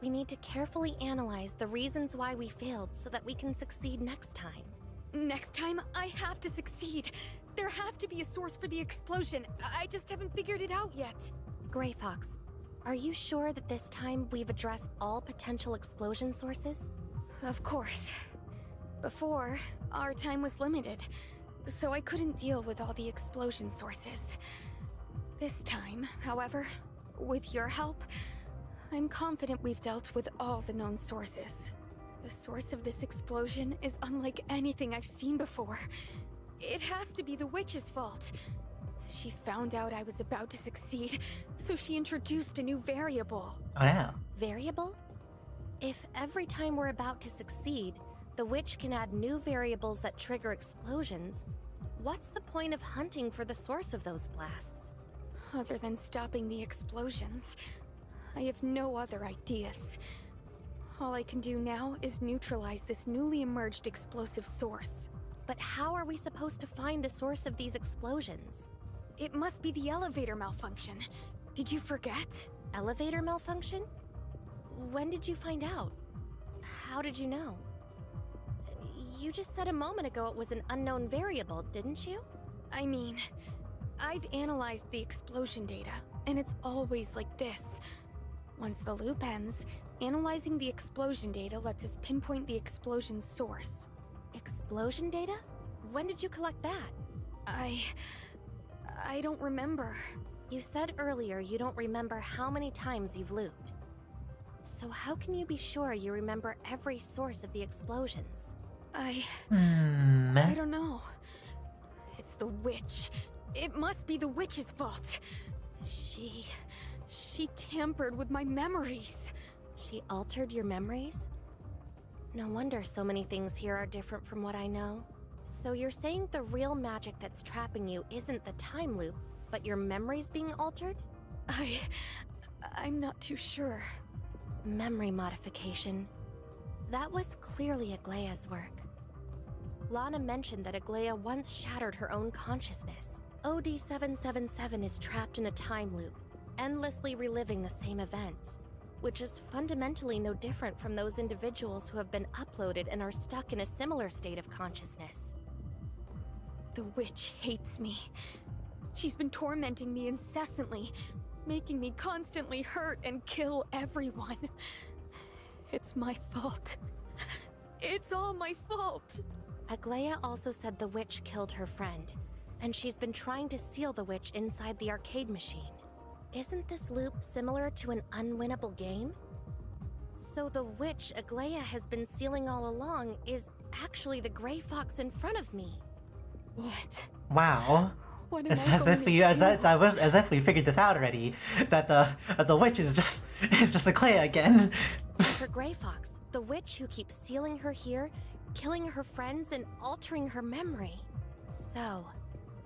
We need to carefully analyze the reasons why we failed so that we can succeed next time. Next time, I have to succeed. There has to be a source for the explosion. I just haven't figured it out yet. Gray Fox, are you sure that this time we've addressed all potential explosion sources? Of course. Before, our time was limited, so I couldn't deal with all the explosion sources. This time, however, with your help, I'm confident we've dealt with all the known sources. The source of this explosion is unlike anything I've seen before. It has to be the witch's fault. She found out I was about to succeed, so she introduced a new variable. Oh no. Variable? If every time we're about to succeed, the witch can add new variables that trigger explosions, what's the point of hunting for the source of those blasts? Other than stopping the explosions, I have no other ideas. All I can do now is neutralize this newly emerged explosive source. But how are we supposed to find the source of these explosions? It must be the elevator malfunction. Did you forget? Elevator malfunction? When did you find out? How did you know? You just said a moment ago it was an unknown variable, didn't you? I mean, I've analyzed the explosion data, and it's always like this. Once the loop ends, analyzing the explosion data lets us pinpoint the explosion's source. Explosion data? When did you collect that? I don't remember. You said earlier you don't remember how many times you've looped. So how can you be sure you remember every source of the explosions? I don't know. It's the witch. It must be the witch's fault. She tampered with my memories. She altered your memories? No wonder so many things here are different from what I know. So you're saying the real magic that's trapping you isn't the time loop, but your memories being altered? I'm not too sure. Memory modification. That was clearly Aglaya's work. Lana mentioned that Aglaya once shattered her own consciousness. OD-777 is trapped in a time loop, endlessly reliving the same events, which is fundamentally no different from those individuals who have been uploaded and are stuck in a similar state of consciousness. The witch hates me. She's been tormenting me incessantly, making me constantly hurt and kill everyone. It's my fault. It's all my fault. Aglaya also said the witch killed her friend, and she's been trying to seal the witch inside the arcade machine. Isn't this loop similar to an unwinnable game? So the witch Aglaya has been sealing all along is actually the gray fox in front of me. What? Wow. What am It's I as going if to we do? as if we figured this out already. That the witch is just Aglaya again. For Gray Fox, the witch who keeps sealing her here, killing her friends, and altering her memory. So,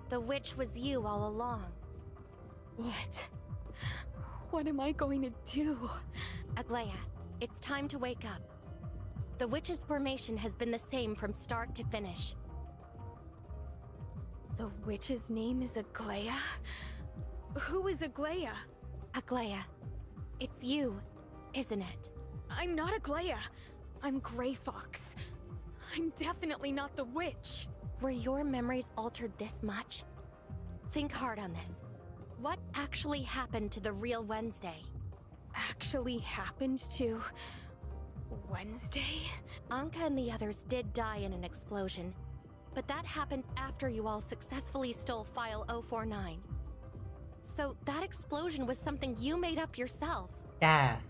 the witch was you all along. What? What am I going to do? Aglaya, it's time to wake up. The witch's formation has been the same from start to finish. The witch's name is Aglaya? Who is Aglaya? Aglaya, it's you, isn't it? I'm not Aglaya. I'm Gray Fox. I'm definitely not the witch. Were your memories altered this much? Think hard on this. What actually happened to the real Wednesday? Actually happened to Wednesday? Anka and the others did die in an explosion, but that happened after you all successfully stole File 049. So that explosion was something you made up yourself. Yes.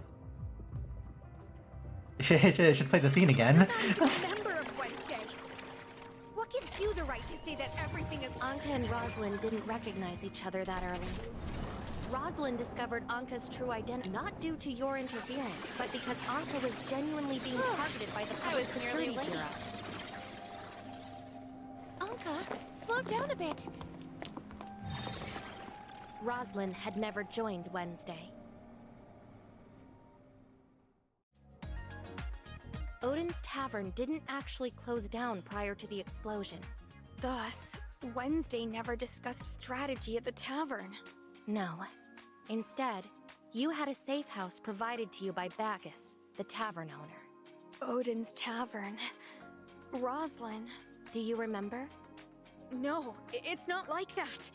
Should play the scene again. I'm not a member of Wednesday. What gives you the right to say that everything is... Anka and Rosalind didn't recognize each other that early. Rosalind discovered Anka's true identity not due to your interference, but because Anka was genuinely being targeted by the public security bureau. Anka, slow down a bit. Roslyn had never joined Wednesday. Odin's Tavern didn't actually close down prior to the explosion. Thus, Wednesday never discussed strategy at the tavern. No. Instead, you had a safe house provided to you by Bacchus, the tavern owner. Odin's Tavern. Roslyn. Do you remember? No, it's not like that.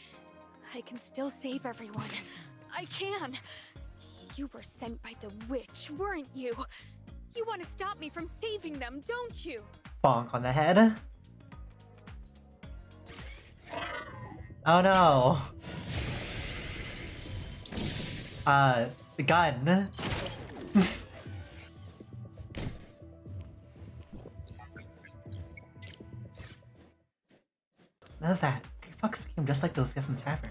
I can still save everyone. I can. You were sent by the witch, weren't you? You want to stop me from saving them, don't you? Bonk on the head. Oh no. The gun. What was that? Grey Fox became just like those guys in the tavern.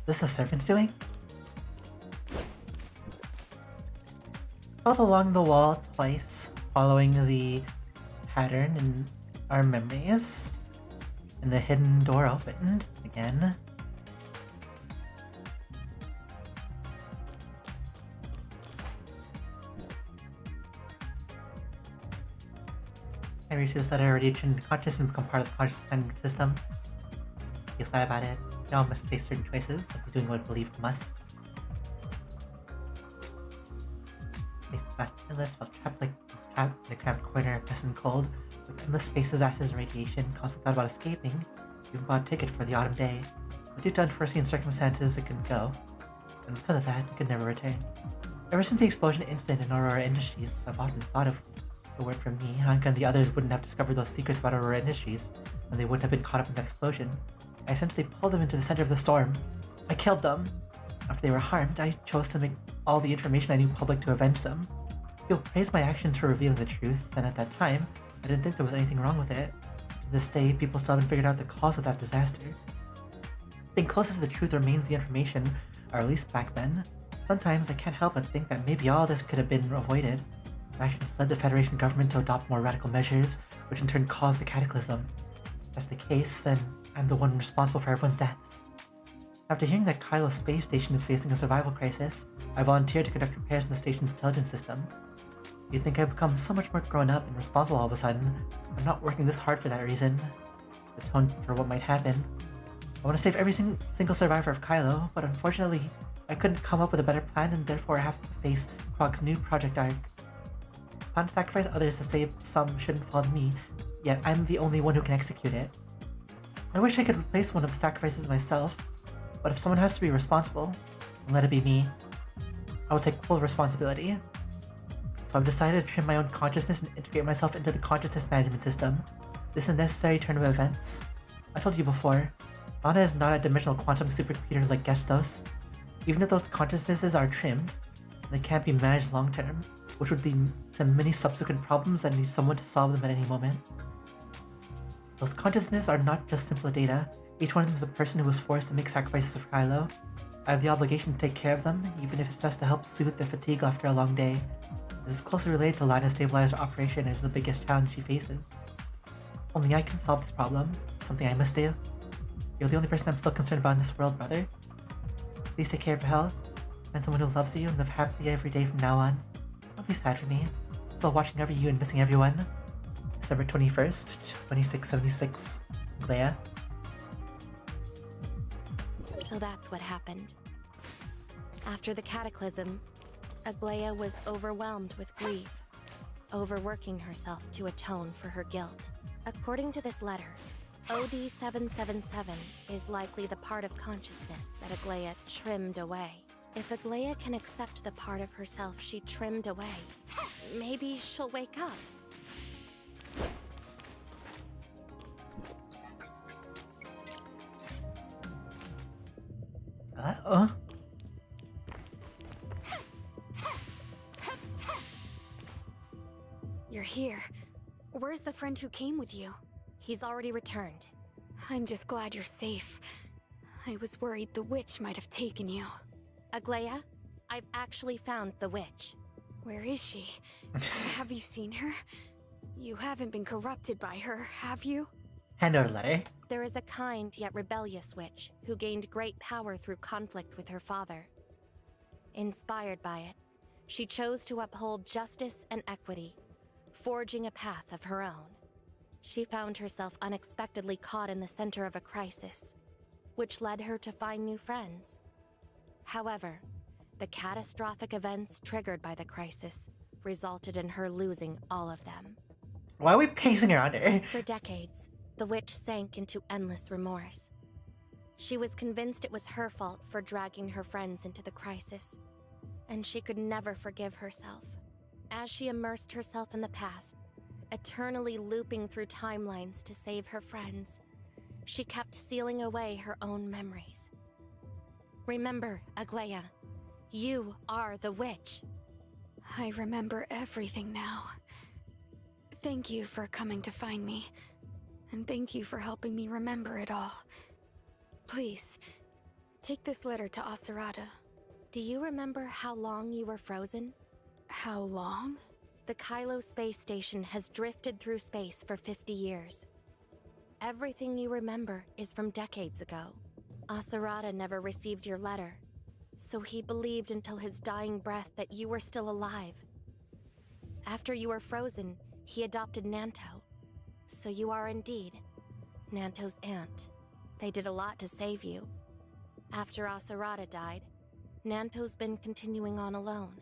This the serpent's doing? Felt along the wall twice, following the pattern in our memories. And the hidden door opened again. I received this letter already turned conscious and become part of the conscious management system. Feel sad about it. We all must face certain choices, like doing what we believe we must. Face the last endless, felt trapped in a cramped corner, oppressed and cold, with endless spaces, ashes, and radiation. Constantly thought about escaping. Even bought a ticket for the autumn day. But due to unforeseen circumstances, it couldn't go. And because of that, it could never return. Ever since the explosion incident in Aurora Industries, I've often thought of the word from me, Hanka and the others wouldn't have discovered those secrets about Aurora Industries, and they wouldn't have been caught up in that explosion. I essentially pulled them into the center of the storm. I killed them. After they were harmed, I chose to make all the information I knew public to avenge them. People praised my actions for revealing the truth, and at that time, I didn't think there was anything wrong with it. To this day, people still haven't figured out the cause of that disaster. I think closest to the truth remains the information, or at least back then. Sometimes I can't help but think that maybe all this could have been avoided. My actions led the Federation government to adopt more radical measures, which in turn caused the cataclysm. If that's the case, then I'm the one responsible for everyone's deaths. After hearing that Kylo's space station is facing a survival crisis, I volunteered to conduct repairs in the station's intelligence system. You'd think I've become so much more grown up and responsible all of a sudden. I'm not working this hard for that reason. The tone for what might happen. I want to save every single survivor of Kylo, but unfortunately, I couldn't come up with a better plan and therefore I have to face Krog's new project arc. I plan to sacrifice others to save some shouldn't fall to me, yet I'm the only one who can execute it. I wish I could replace one of the sacrifices myself, but if someone has to be responsible, then let it be me. I will take full responsibility. So I've decided to trim my own consciousness and integrate myself into the consciousness management system. This is a necessary turn of events. I told you before, Lana is not a dimensional quantum supercomputer like Gestos. Even if those consciousnesses are trimmed, they can't be managed long term, which would lead to many subsequent problems that need someone to solve them at any moment. Those consciousnesses are not just simple data. Each one of them is a person who was forced to make sacrifices for Kylo. I have the obligation to take care of them, even if it's just to help soothe their fatigue after a long day. This is closely related to Lana's stabilizer operation as the biggest challenge she faces. Only I can solve this problem, something I must do. You're the only person I'm still concerned about in this world, brother. Please take care of your health, find someone who loves you, and live happily every day from now on. Don't be sad for me. I'm still watching over you and missing everyone. December 21st, 2676, Leia. So that's what happened. After the cataclysm, Aglaia was overwhelmed with grief, overworking herself to atone for her guilt. According to this letter, OD-777 is likely the part of consciousness that Aglaia trimmed away. If Aglaia can accept the part of herself she trimmed away, maybe she'll wake up. Uh-oh. You're here. Where's the friend who came with you? He's already returned. I'm just glad you're safe. I was worried the witch might have taken you. Aglaia, I've actually found the witch. Where is she? Have you seen her? You haven't been corrupted by her, have you? Hand over the letter. There is a kind yet rebellious witch who gained great power through conflict with her father. Inspired by it, she chose to uphold justice and equity, forging a path of her own. She found herself unexpectedly caught in the center of a crisis, which led her to find new friends. However, the catastrophic events triggered by the crisis resulted in her losing all of them. Why are we pacing around her? For decades, the witch sank into endless remorse. She was convinced it was her fault for dragging her friends into the crisis, and she could never forgive herself. As she immersed herself in the past, eternally looping through timelines to save her friends, she kept sealing away her own memories. Remember, Aglaia, you are the witch. I remember everything now. Thank you for coming to find me, and thank you for helping me remember it all. Please, take this letter to Asarada. Do you remember how long you were frozen? How long? The Kylo space station has drifted through space for 50 years. Everything you remember is from decades ago. Asarada never received your letter, so he believed until his dying breath that you were still alive. After you were frozen, he adopted Nanto. So you are indeed Nanto's aunt. They did a lot to save you. After Asarada died, Nanto's been continuing on alone.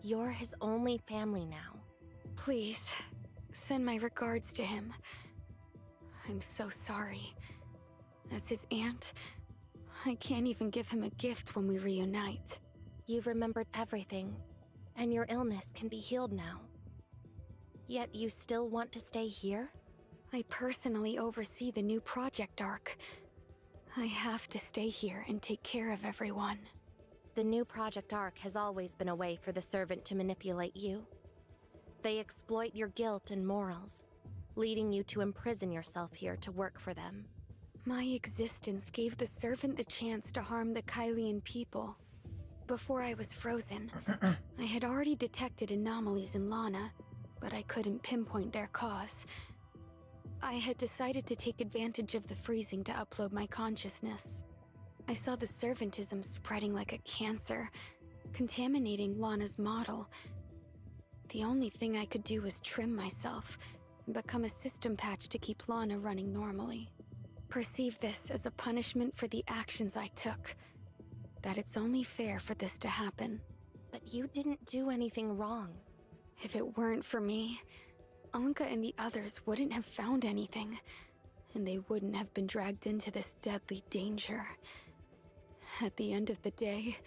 You're his only family now. Please, send my regards to him. I'm so sorry. As his aunt, I can't even give him a gift when we reunite. You've remembered everything, and your illness can be healed now. Yet you still want to stay here? I personally oversee the new project arc. I have to stay here and take care of everyone. The new Project Arc has always been a way for the Servant to manipulate you. They exploit your guilt and morals, leading you to imprison yourself here to work for them. My existence gave the Servant the chance to harm the Kylian people. Before I was frozen, I had already detected anomalies in Lana, but I couldn't pinpoint their cause. I had decided to take advantage of the freezing to upload my consciousness. I saw the servantism spreading like a cancer, contaminating Lana's model. The only thing I could do was trim myself and become a system patch to keep Lana running normally. Perceive this as a punishment for the actions I took. That it's only fair for this to happen. But you didn't do anything wrong. If it weren't for me, Anka and the others wouldn't have found anything, and they wouldn't have been dragged into this deadly danger. At the end of the day,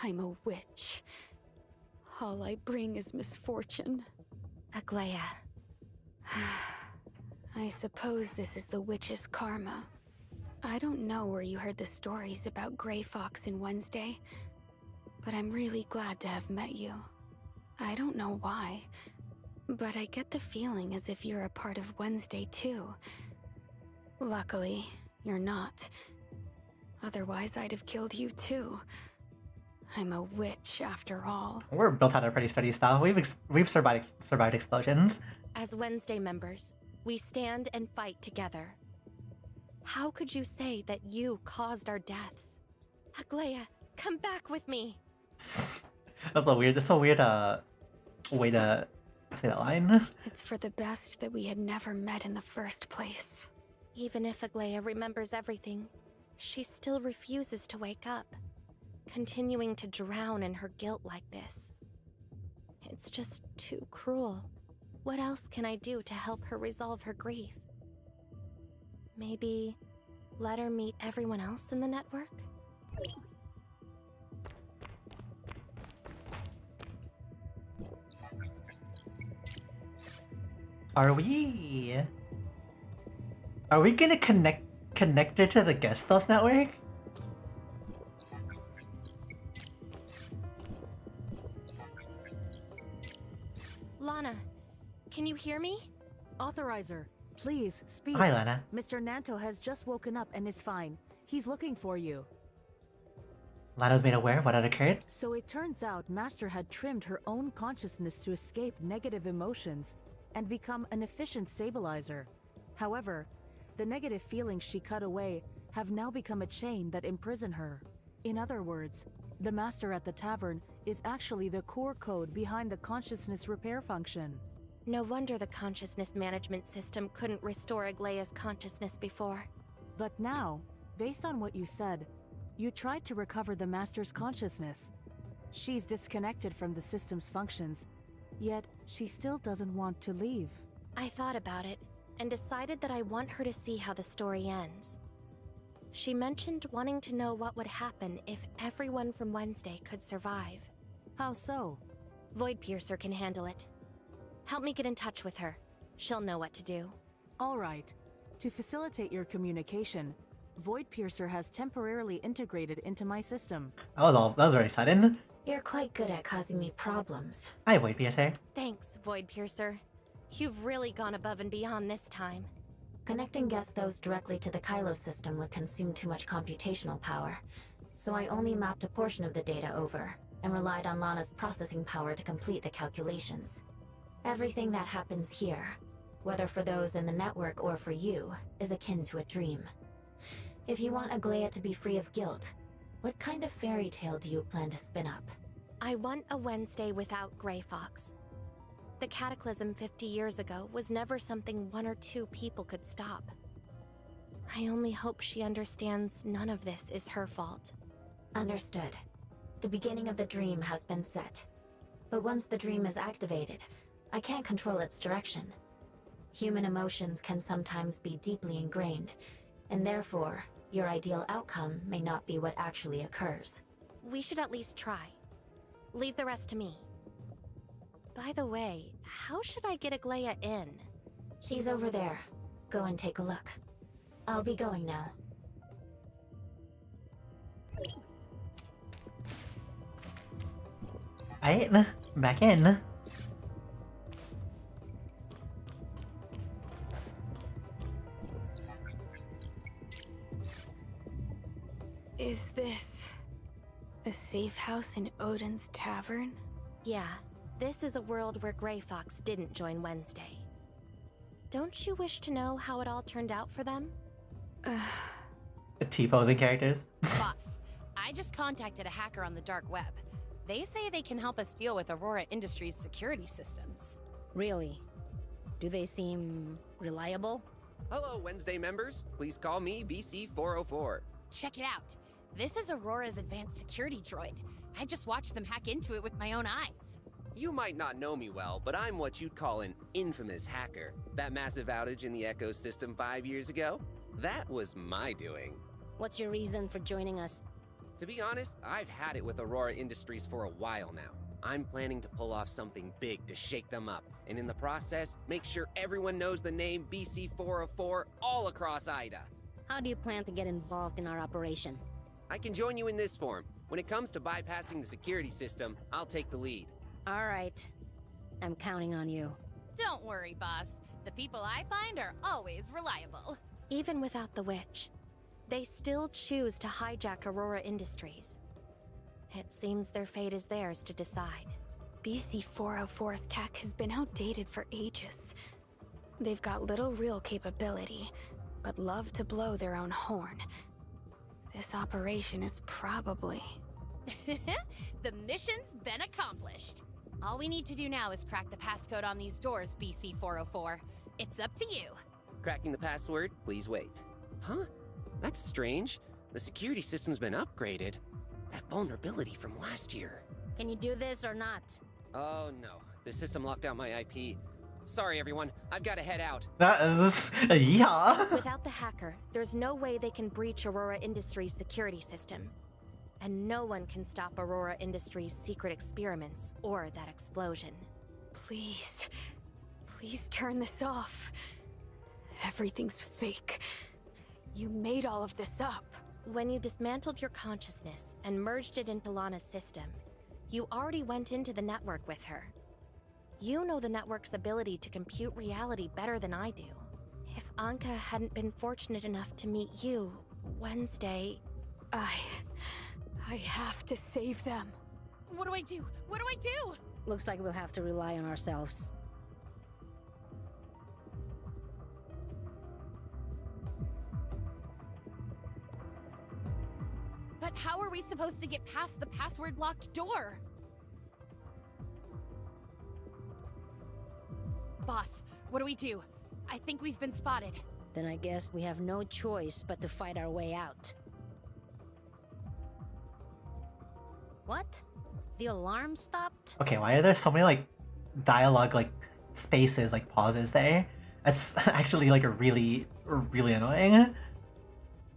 I'm a witch. All I bring is misfortune. Aglaia. I suppose this is the witch's karma. I don't know where you heard the stories about Grey Fox and Wednesday, but I'm really glad to have met you. I don't know why, but I get the feeling as if you're a part of Wednesday too. Luckily, you're not. Otherwise, I'd have killed you too. I'm a witch after all. We're built on a pretty steady style. We've survived explosions. As Wednesday members, we stand and fight together. How could you say that you caused our deaths? Aglaia, come back with me! That's a weird way to say that line. It's for the best that we had never met in the first place. Even if Aglaia remembers everything, she still refuses to wake up, continuing to drown in her guilt like this. It's just too cruel. What else can I do to help her resolve her grief? Maybe let her meet everyone else in the network? Are we gonna connect her to the guest house network? Lana, can you hear me? Authorizer, please speak. Hi, Lana. Mr. Nanto has just woken up and is fine. He's looking for you. Lana was made aware of what had occurred. So it turns out Master had trimmed her own consciousness to escape negative emotions and become an efficient stabilizer. However, the negative feelings she cut away have now become a chain that imprison her. In other words, the master at the tavern is actually the core code behind the consciousness repair function. No wonder the consciousness management system couldn't restore Aglaya's consciousness before. But now, based on what you said, you tried to recover the master's consciousness. She's disconnected from the system's functions, yet she still doesn't want to leave. I thought about it and decided that I want her to see how the story ends. She mentioned wanting to know what would happen if everyone from Wednesday could survive. How so? Void Piercer can handle it. Help me get in touch with her. She'll know what to do. All right. To facilitate your communication, Void Piercer has temporarily integrated into my system. That was very sudden. You're quite good at causing me problems. Hi, Void Piercer. Thanks, Void Piercer. You've really gone above and beyond this time. Connecting guest those directly to the Kylo system would consume too much computational power, so I only mapped a portion of the data over, and relied on Lana's processing power to complete the calculations. Everything that happens here, whether for those in the network or for you, is akin to a dream. If you want Aglaya to be free of guilt, what kind of fairy tale do you plan to spin up? I want a Wednesday without Grey Fox. The cataclysm 50 years ago was never something one or two people could stop. I only hope she understands none of this is her fault. Understood. The beginning of the dream has been set. But once the dream is activated, I can't control its direction. Human emotions can sometimes be deeply ingrained, and therefore, your ideal outcome may not be what actually occurs. We should at least try. Leave the rest to me. By the way, how should I get Aglaya in? She's over there. Go and take a look. I'll be going now. Alright, back in. Is this a safe house in Odin's tavern? Yeah, this is a world where Grey Fox didn't join Wednesday. Don't you wish to know how it all turned out for them? T-posing characters. Boss, I just contacted a hacker on the dark web. They say they can help us deal with Aurora Industries' security systems. Really? Do they seem reliable? Hello, Wednesday members. Please call me BC404. Check it out. This is Aurora's advanced security droid. I just watched them hack into it with my own eyes. You might not know me well, but I'm what you'd call an infamous hacker. That massive outage in the Echo system 5 years ago? That was my doing. What's your reason for joining us? To be honest, I've had it with Aurora Industries for a while now. I'm planning to pull off something big to shake them up, and in the process, make sure everyone knows the name BC404 all across Ida. How do you plan to get involved in our operation? I can join you in this form. When it comes to bypassing the security system, I'll take the lead. All right. I'm counting on you. Don't worry, boss. The people I find are always reliable. Even without the witch, they still choose to hijack Aurora Industries. It seems their fate is theirs to decide. BC404's tech has been outdated for ages. They've got little real capability, but love to blow their own horn. This operation is probably... The mission's been accomplished. All we need to do now is crack the passcode on these doors, BC404. It's up to you. Cracking the password, please wait. Huh? That's strange. The security system's been upgraded. That vulnerability from last year. Can you do this or not? Oh no, the system locked out my IP. Sorry everyone, I've got to head out. Yeah. Without the hacker, there's no way they can breach Aurora Industries' security system. And no one can stop Aurora Industries' secret experiments or that explosion. Please, please turn this off. Everything's fake. You made all of this up. When you dismantled your consciousness and merged it into Lana's system, you already went into the network with her. You know the network's ability to compute reality better than I do. If Anka hadn't been fortunate enough to meet you, Wednesday... I have to save them. What do I do? What do I do? Looks like we'll have to rely on ourselves. we supposed to get past the password-locked door? Boss, what do we do? I think we've been spotted. Then I guess we have no choice but to fight our way out. What? The alarm stopped? Okay, why are there so many like dialogue like spaces, like pauses there? That's actually like really annoying.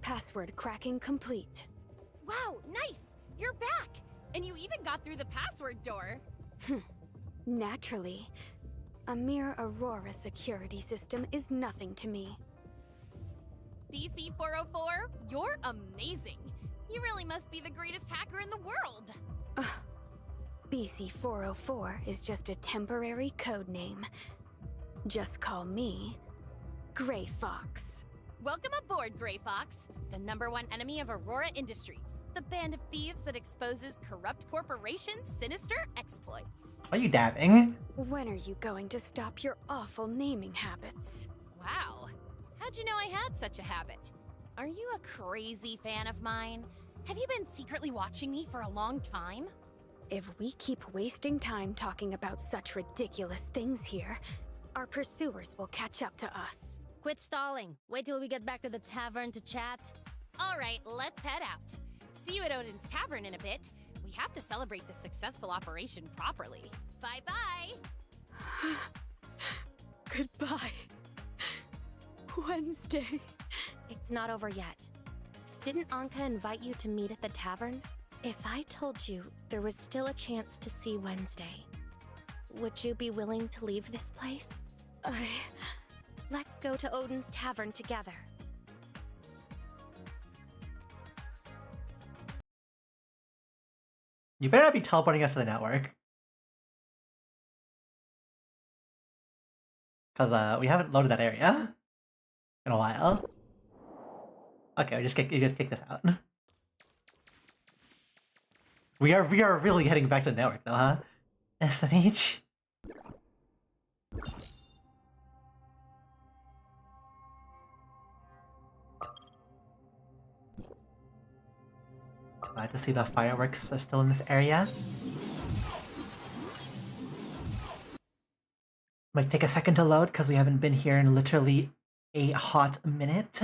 Password cracking complete. Wow, nice! You're back! And you even got through the password door. Naturally. A mere Aurora security system is nothing to me. BC-404, you're amazing! You really must be the greatest hacker in the world! BC-404 is just a temporary code name. Just call me Gray Fox. Welcome aboard, Gray Fox, the #1 enemy of Aurora Industries, the band of thieves that exposes corrupt corporations' sinister exploits. Are you dabbing? When are you going to stop your awful naming habits? Wow, how'd you know I had such a habit? Are you a crazy fan of mine? Have you been secretly watching me for a long time? If we keep wasting time talking about such ridiculous things here, our pursuers will catch up to us. Quit stalling. Wait till we get back to the tavern to chat. All right, let's head out. See you at Odin's Tavern in a bit. We have to celebrate the successful operation properly. Bye-bye! Goodbye. Wednesday. It's not over yet. Didn't Anka invite you to meet at the tavern? If I told you there was still a chance to see Wednesday, would you be willing to leave this place? Let's go to Odin's Tavern together. You better not be teleporting us to the network. Because we haven't loaded that area in a while. Okay, you just kick this out. We are really heading back to the network though, huh? SMH. Glad to see the fireworks are still in this area. Might take a second to load because we haven't been here in literally a hot minute.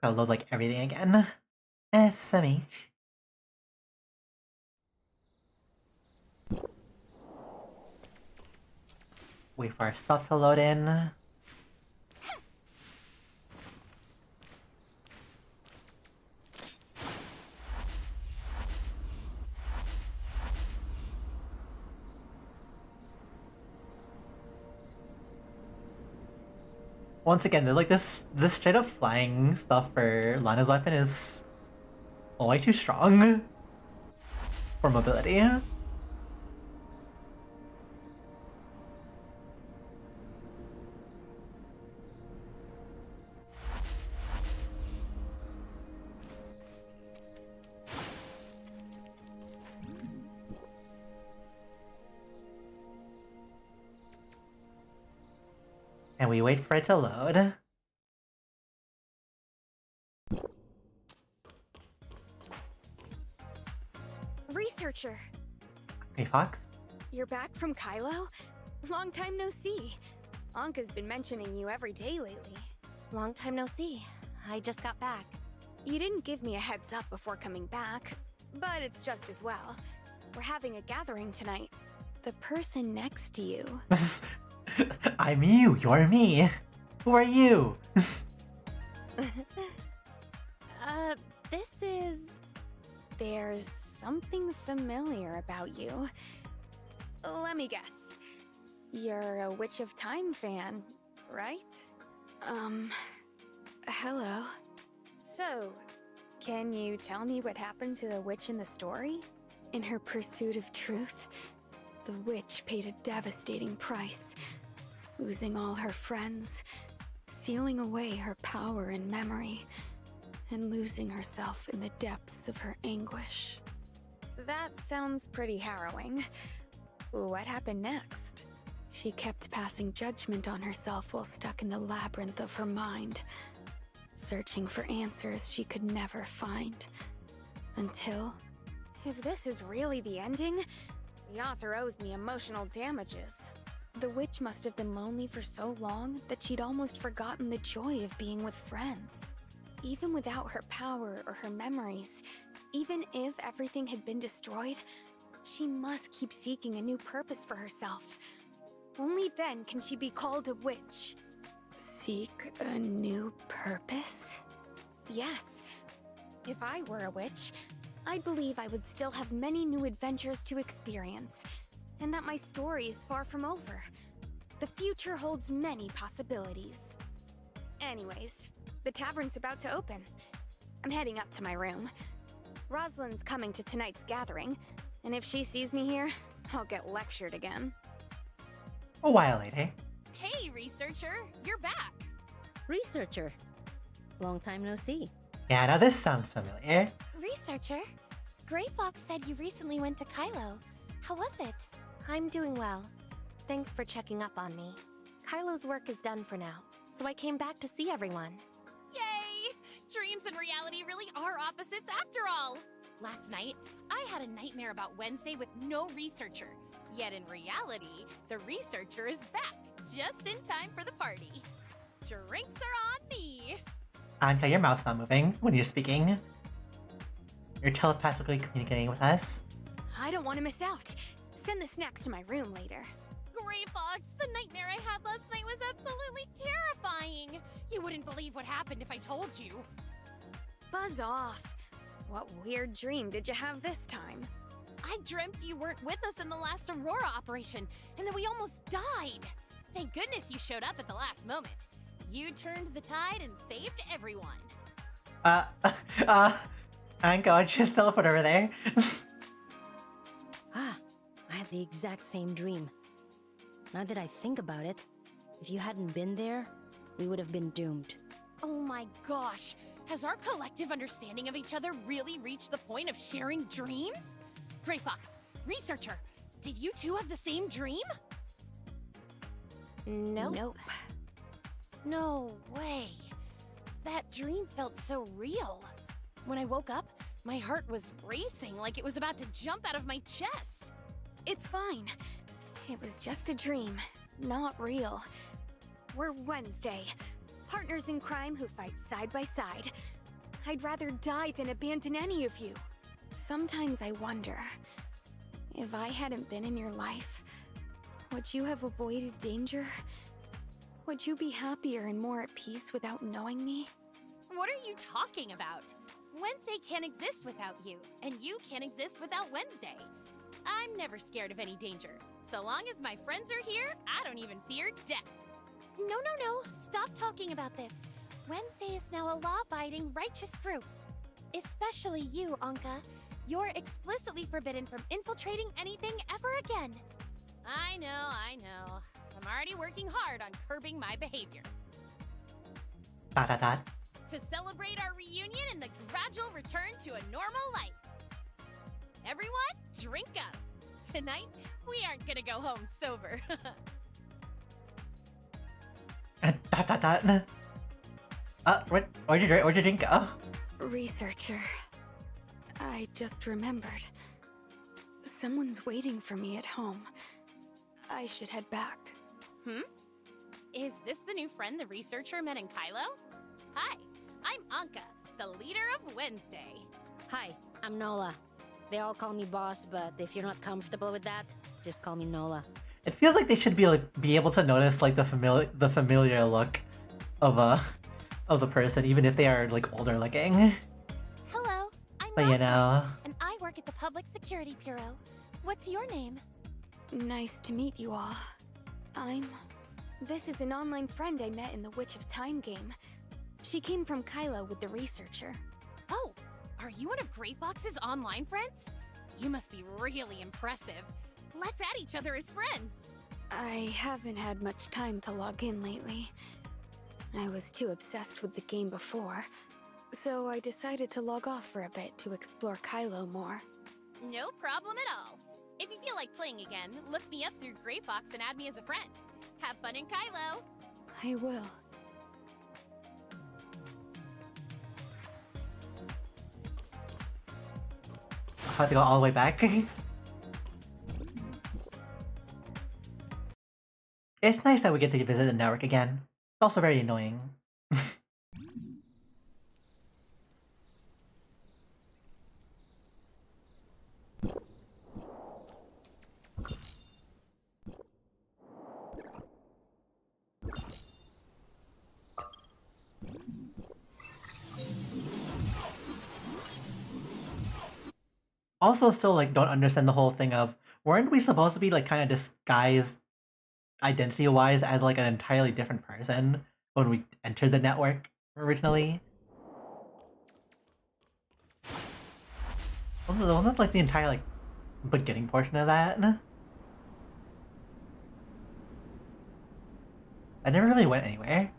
Gotta load like everything again. SMH. Wait for our stuff to load in. Once again, like this straight up flying stuff for Lana's weapon is way too strong for mobility. And we wait for it to load. Researcher, Hey, Fox? you're back from Kylo? Long time no see. Anka's been mentioning you every day lately. Long time no see. I just got back. You didn't give me a heads up before coming back, but it's just as well. We're having a gathering tonight. The person next to you. I'm you, you're me. Who are you? This is... There's something familiar about you. Let me guess. You're a Witch of Time fan, right? Hello. So, can you tell me what happened to the witch in the story? In her pursuit of truth, the witch paid a devastating price, losing all her friends, sealing away her power and memory, and losing herself in the depths of her anguish. That sounds pretty harrowing. What happened next? She kept passing judgment on herself while stuck in the labyrinth of her mind, searching for answers she could never find. Until... If this is really the ending, the author owes me emotional damages. The witch must have been lonely for so long that she'd almost forgotten the joy of being with friends. Even without her power or her memories, even if everything had been destroyed, she must keep seeking a new purpose for herself. Only then can she be called a witch. Seek a new purpose? Yes. If I were a witch, I believe I would still have many new adventures to experience, and that my story is far from over. The future holds many possibilities. Anyways, the tavern's about to open. I'm heading up to my room. Rosalind's coming to tonight's gathering, and if she sees me here, I'll get lectured again. A while later. Hey, researcher, you're back. Researcher. Long time no see. Yeah, now this sounds familiar. Researcher, Grey Fox said you recently went to Kylo. How was it? I'm doing well. Thanks for checking up on me. Kylo's work is done for now, so I came back to see everyone. Yay! Dreams and reality really are opposites after all. Last night, I had a nightmare about Wednesday with no researcher. Yet in reality, the researcher is back, just in time for the party. Drinks are on me! Anka, your mouth's not moving when you're speaking. You're telepathically communicating with us. I don't want to miss out. Send the snacks to my room later. Grey Fox, the nightmare I had last night was absolutely terrifying! You wouldn't believe what happened if I told you. Buzz off. What weird dream did you have this time? I dreamt you weren't with us in the last Aurora operation, and that we almost died. Thank goodness you showed up at the last moment. You turned the tide and saved everyone. Anka, just teleport over there. I had the exact same dream. Now that I think about it, if you hadn't been there, we would have been doomed. Oh my gosh, has our collective understanding of each other really reached the point of sharing dreams? Grey Fox, researcher, did you two have the same dream? Nope. No way. That dream felt so real. When I woke up, my heart was racing like it was about to jump out of my chest. It's fine. It was just a dream, not real. We're Wednesday, partners in crime who fight side by side. I'd rather die than abandon any of you. Sometimes I wonder, if I hadn't been in your life, would you have avoided danger? Would you be happier and more at peace without knowing me? What are you talking about? Wednesday can't exist without you, and you can't exist without Wednesday. I'm never scared of any danger. So long as my friends are here, I don't even fear death. No. Stop talking about this. Wednesday is now a law-abiding, righteous group. Especially you, Anka. You're explicitly forbidden from infiltrating anything ever again. I know. I'm already working hard on curbing my behavior. ... To celebrate our reunion and the gradual return to a normal life. Everyone, drink up. Tonight, we aren't gonna go home sober. Where'd your drink go? Researcher, I just remembered. Someone's waiting for me at home. I should head back. Is this the new friend the researcher met in Kylo? Hi, I'm Anka, the leader of Wednesday. Hi, I'm Nola. They all call me boss, but if you're not comfortable with that, just call me Nola. It feels like they should be able to notice like the familiar look of the person, even if they are like older looking. Hello, I'm But you know, and I work at the Public Security Bureau. What's your name? Nice to meet you all. This is an online friend I met in the Witch of Time game. She came from Kylo with the researcher. Oh, are you one of Grey Fox's online friends? You must be really impressive. Let's add each other as friends. I haven't had much time to log in lately. I was too obsessed with the game before, so I decided to log off for a bit to explore Kylo more. No problem at all. If you feel like playing again, look me up through Grey Fox and add me as a friend. Have fun in Kylo! I will. I have to go all the way back. It's nice that we get to visit the network again. It's also very annoying. Also, still like don't understand the whole thing of, weren't we supposed to be like kind of disguised identity-wise as like an entirely different person when we entered the network originally? Wasn't that like the entire like beginning portion of that? I never really went anywhere.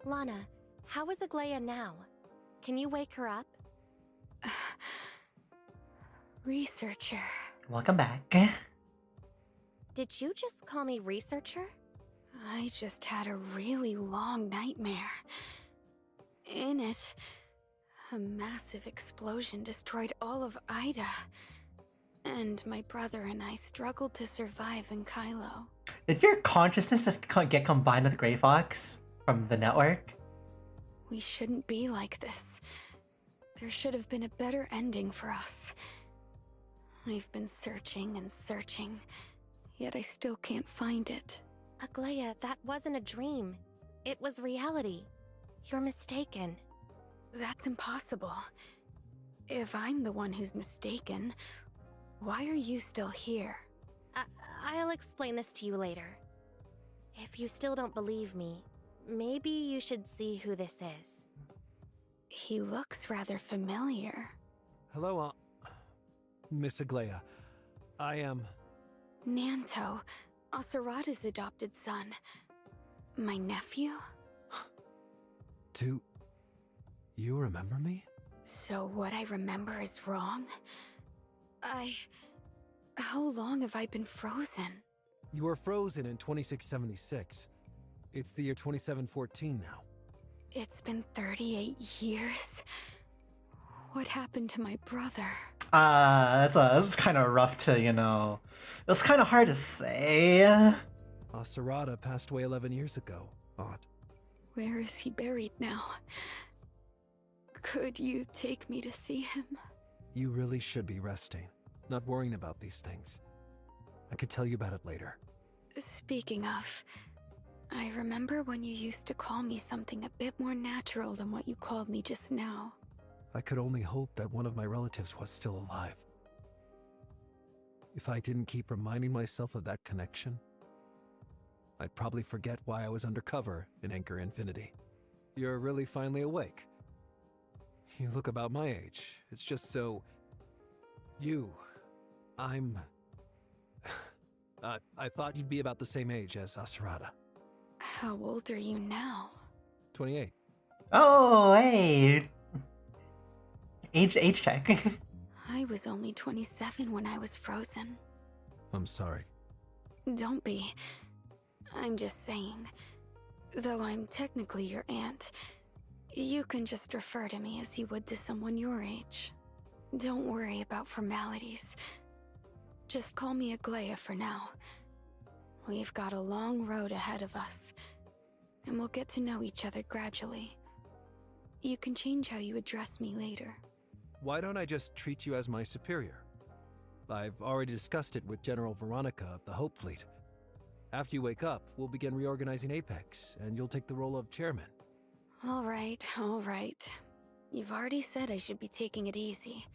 Lana, how is Aglaia now? Can you wake her up? Researcher. Welcome back. Did you just call me researcher? I just had a really long nightmare. In it, a massive explosion destroyed all of Ida. And my brother and I struggled to survive in Kylo. Did your consciousness just get combined with Grey Fox from the network? We shouldn't be like this. There should have been a better ending for us. I've been searching and searching, yet I still can't find it. Aglaia, that wasn't a dream. It was reality. You're mistaken. That's impossible. If I'm the one who's mistaken, why are you still here? I'll explain this to you later. If you still don't believe me, maybe you should see who this is. He looks rather familiar. Hello, Miss Aglaia. I am... Nanto, Asurada's adopted son. My nephew? Do you remember me? So what I remember is wrong? How long have I been frozen? You were frozen in 2676. It's the year 2714 now. It's been 38 years? What happened to my brother? That's kind of rough to, you know... It's kind of hard to say. Asurada passed away 11 years ago. Odd. Where is he buried now? Could you take me to see him? You really should be resting, not worrying about these things. I could tell you about it later. Speaking of, I remember when you used to call me something a bit more natural than what you called me just now. I could only hope that one of my relatives was still alive. If I didn't keep reminding myself of that connection, I'd probably forget why I was undercover in Anchor Infinity. You're really finally awake. You look about my age. It's just so... I'm... I thought you'd be about the same age as Asurada. How old are you now? 28. Oh, hey! Age check. I was only 27 when I was frozen. I'm sorry. Don't be. I'm just saying. Though I'm technically your aunt, you can just refer to me as you would to someone your age. Don't worry about formalities. Just call me Aglaia for now. We've got a long road ahead of us, and we'll get to know each other gradually. You can change how you address me later. Why don't I just treat you as my superior? I've already discussed it with General Veronica of the Hope Fleet. After you wake up, we'll begin reorganizing Apex, and you'll take the role of chairman. All right, all right. You've already said I should be taking it easy.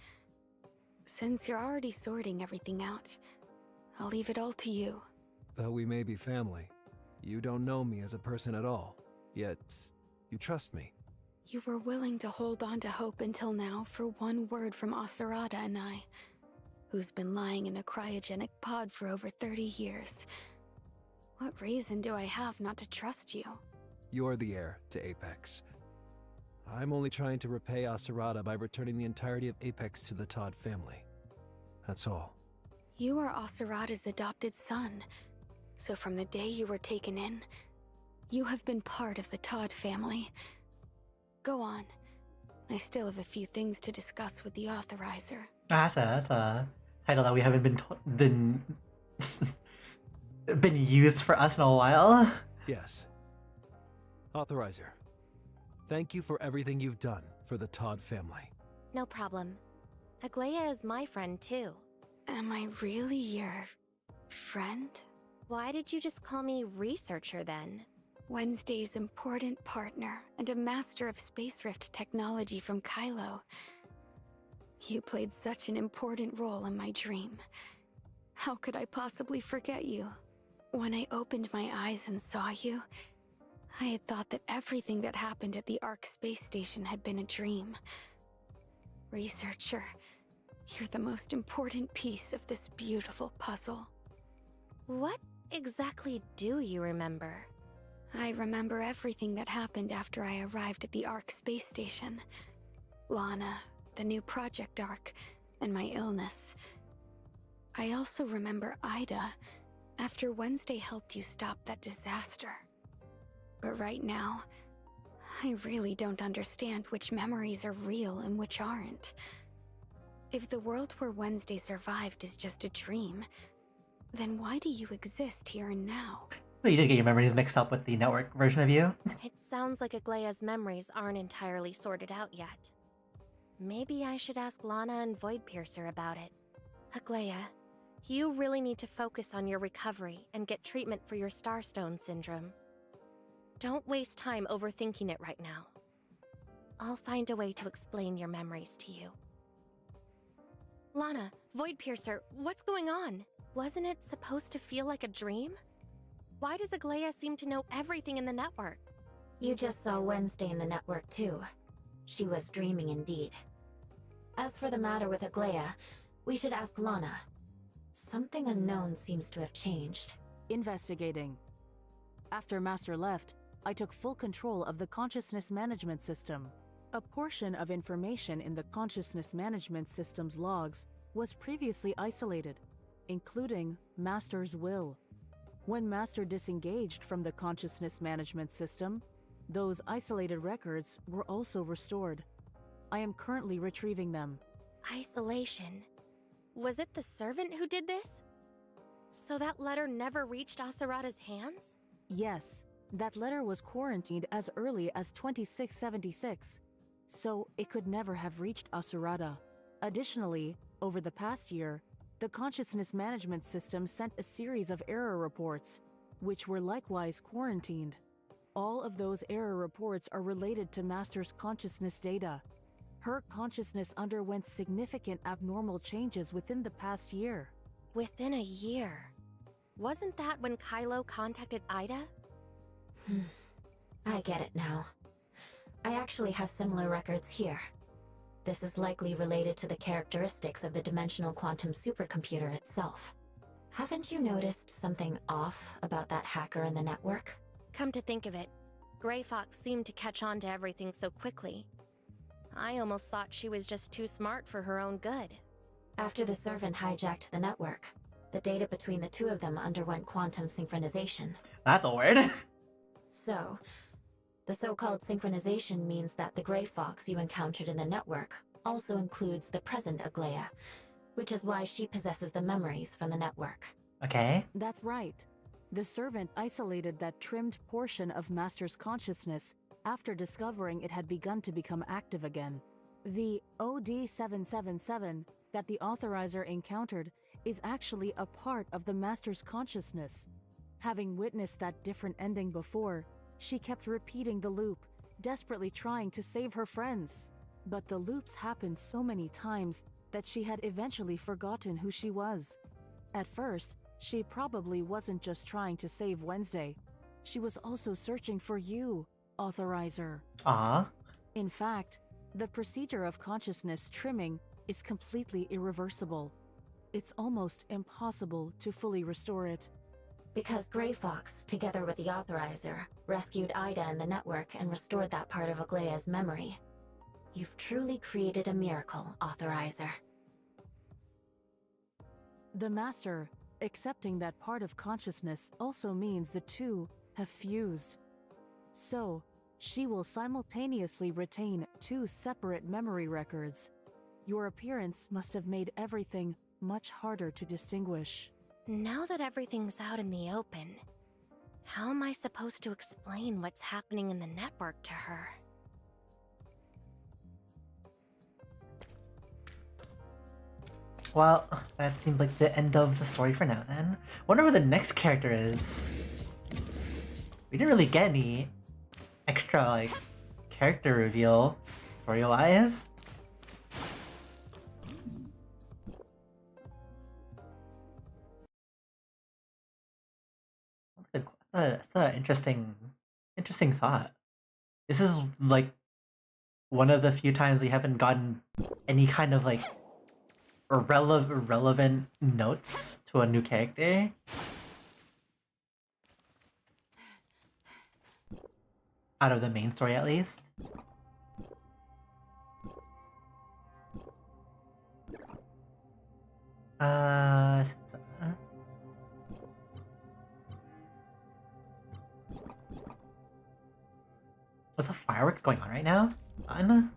Since you're already sorting everything out, I'll leave it all to you. Though we may be family, you don't know me as a person at all. Yet, you trust me. You were willing to hold on to hope until now for one word from Asarada and I, who's been lying in a cryogenic pod for over 30 years. What reason do I have not to trust you? You're the heir to Apex. I'm only trying to repay Asarada by returning the entirety of Apex to the Todd family. That's all. You are Asarada's adopted son, so from the day you were taken in, you have been part of the Todd family. Go on. I still have a few things to discuss with the authorizer. That's a title that we haven't been used for us in a while. Yes. Authorizer, thank you for everything you've done for the Todd family. No problem. Aglaya is my friend too. Am I really your friend? Why did you just call me researcher then? Wednesday's important partner and a master of space rift technology from Kylo. You played such an important role in my dream. How could I possibly forget you? When I opened my eyes and saw you, I had thought that everything that happened at the Ark space station had been a dream. Researcher, you're the most important piece of this beautiful puzzle. What exactly do you remember? I remember everything that happened after I arrived at the Ark space station. Lana, the new Project Ark, and my illness. I also remember Ida, after Wednesday helped you stop that disaster. But right now, I really don't understand which memories are real and which aren't. If the world where Wednesday survived is just a dream, then why do you exist here and now? You did get your memories mixed up with the network version of you. It sounds like Aglaya's memories aren't entirely sorted out yet. Maybe I should ask Lana and Voidpiercer about it. Aglaya, you really need to focus on your recovery and get treatment for your Starstone syndrome. Don't waste time overthinking it right now. I'll find a way to explain your memories to you. Lana, Voidpiercer, what's going on? Wasn't it supposed to feel like a dream? Why does Aglaya seem to know everything in the network? You just saw Wednesday in the network too. She was dreaming indeed. As for the matter with Aglaya, we should ask Lana. Something unknown seems to have changed. Investigating. After Master left, I took full control of the consciousness management system. A portion of information in the consciousness management system's logs was previously isolated, including Master's will. When Master disengaged from the consciousness management system, those isolated records were also restored. I am currently retrieving them. Isolation. Was it the servant who did this? So that letter never reached Asarada's hands? Yes, that letter was quarantined as early as 2676, so it could never have reached Asarada. Additionally, over the past year, the consciousness management system sent a series of error reports, which were likewise quarantined. All of those error reports are related to Master's consciousness data. Her consciousness underwent significant abnormal changes within the past year. Within a year? Wasn't that when Kylo contacted Ida? I get it now. I actually have similar records here. This is likely related to the characteristics of the dimensional quantum supercomputer itself. Haven't you noticed something off about that hacker in the network? Come to think of it, Grey Fox seemed to catch on to everything so quickly. I almost thought she was just too smart for her own good. After the servant hijacked the network, the data between the two of them underwent quantum synchronization. That's a word. So, the so-called synchronization means that the Grey Fox you encountered in the network also includes the present Aglaya, which is why she possesses the memories from the network. Okay. That's right. The servant isolated that trimmed portion of Master's consciousness after discovering it had begun to become active again. The OD-777 that the authorizer encountered is actually a part of the Master's consciousness. Having witnessed that different ending before, she kept repeating the loop, desperately trying to save her friends. But the loops happened so many times that she had eventually forgotten who she was. At first, she probably wasn't just trying to save Wednesday. She was also searching for you, Authorizer. Ah. In fact, the procedure of consciousness trimming is completely irreversible. It's almost impossible to fully restore it. Because Grey Fox, together with the Authorizer, rescued Ida and the network and restored that part of Aglaya's memory. You've truly created a miracle, Authorizer. The Master, accepting that part of consciousness also means the two have fused. So, she will simultaneously retain two separate memory records. Your appearance must have made everything much harder to distinguish. Now that everything's out in the open, how am I supposed to explain what's happening in the network to her? Well, that seemed like the end of the story for now then. Wonder who the next character is. We didn't really get any extra, like, character reveal story-wise. That's an interesting thought. This is, like, one of the few times we haven't gotten any kind of, like, relevant notes to a new character. Out of the main story, at least. What's the fireworks going on right now? Fun?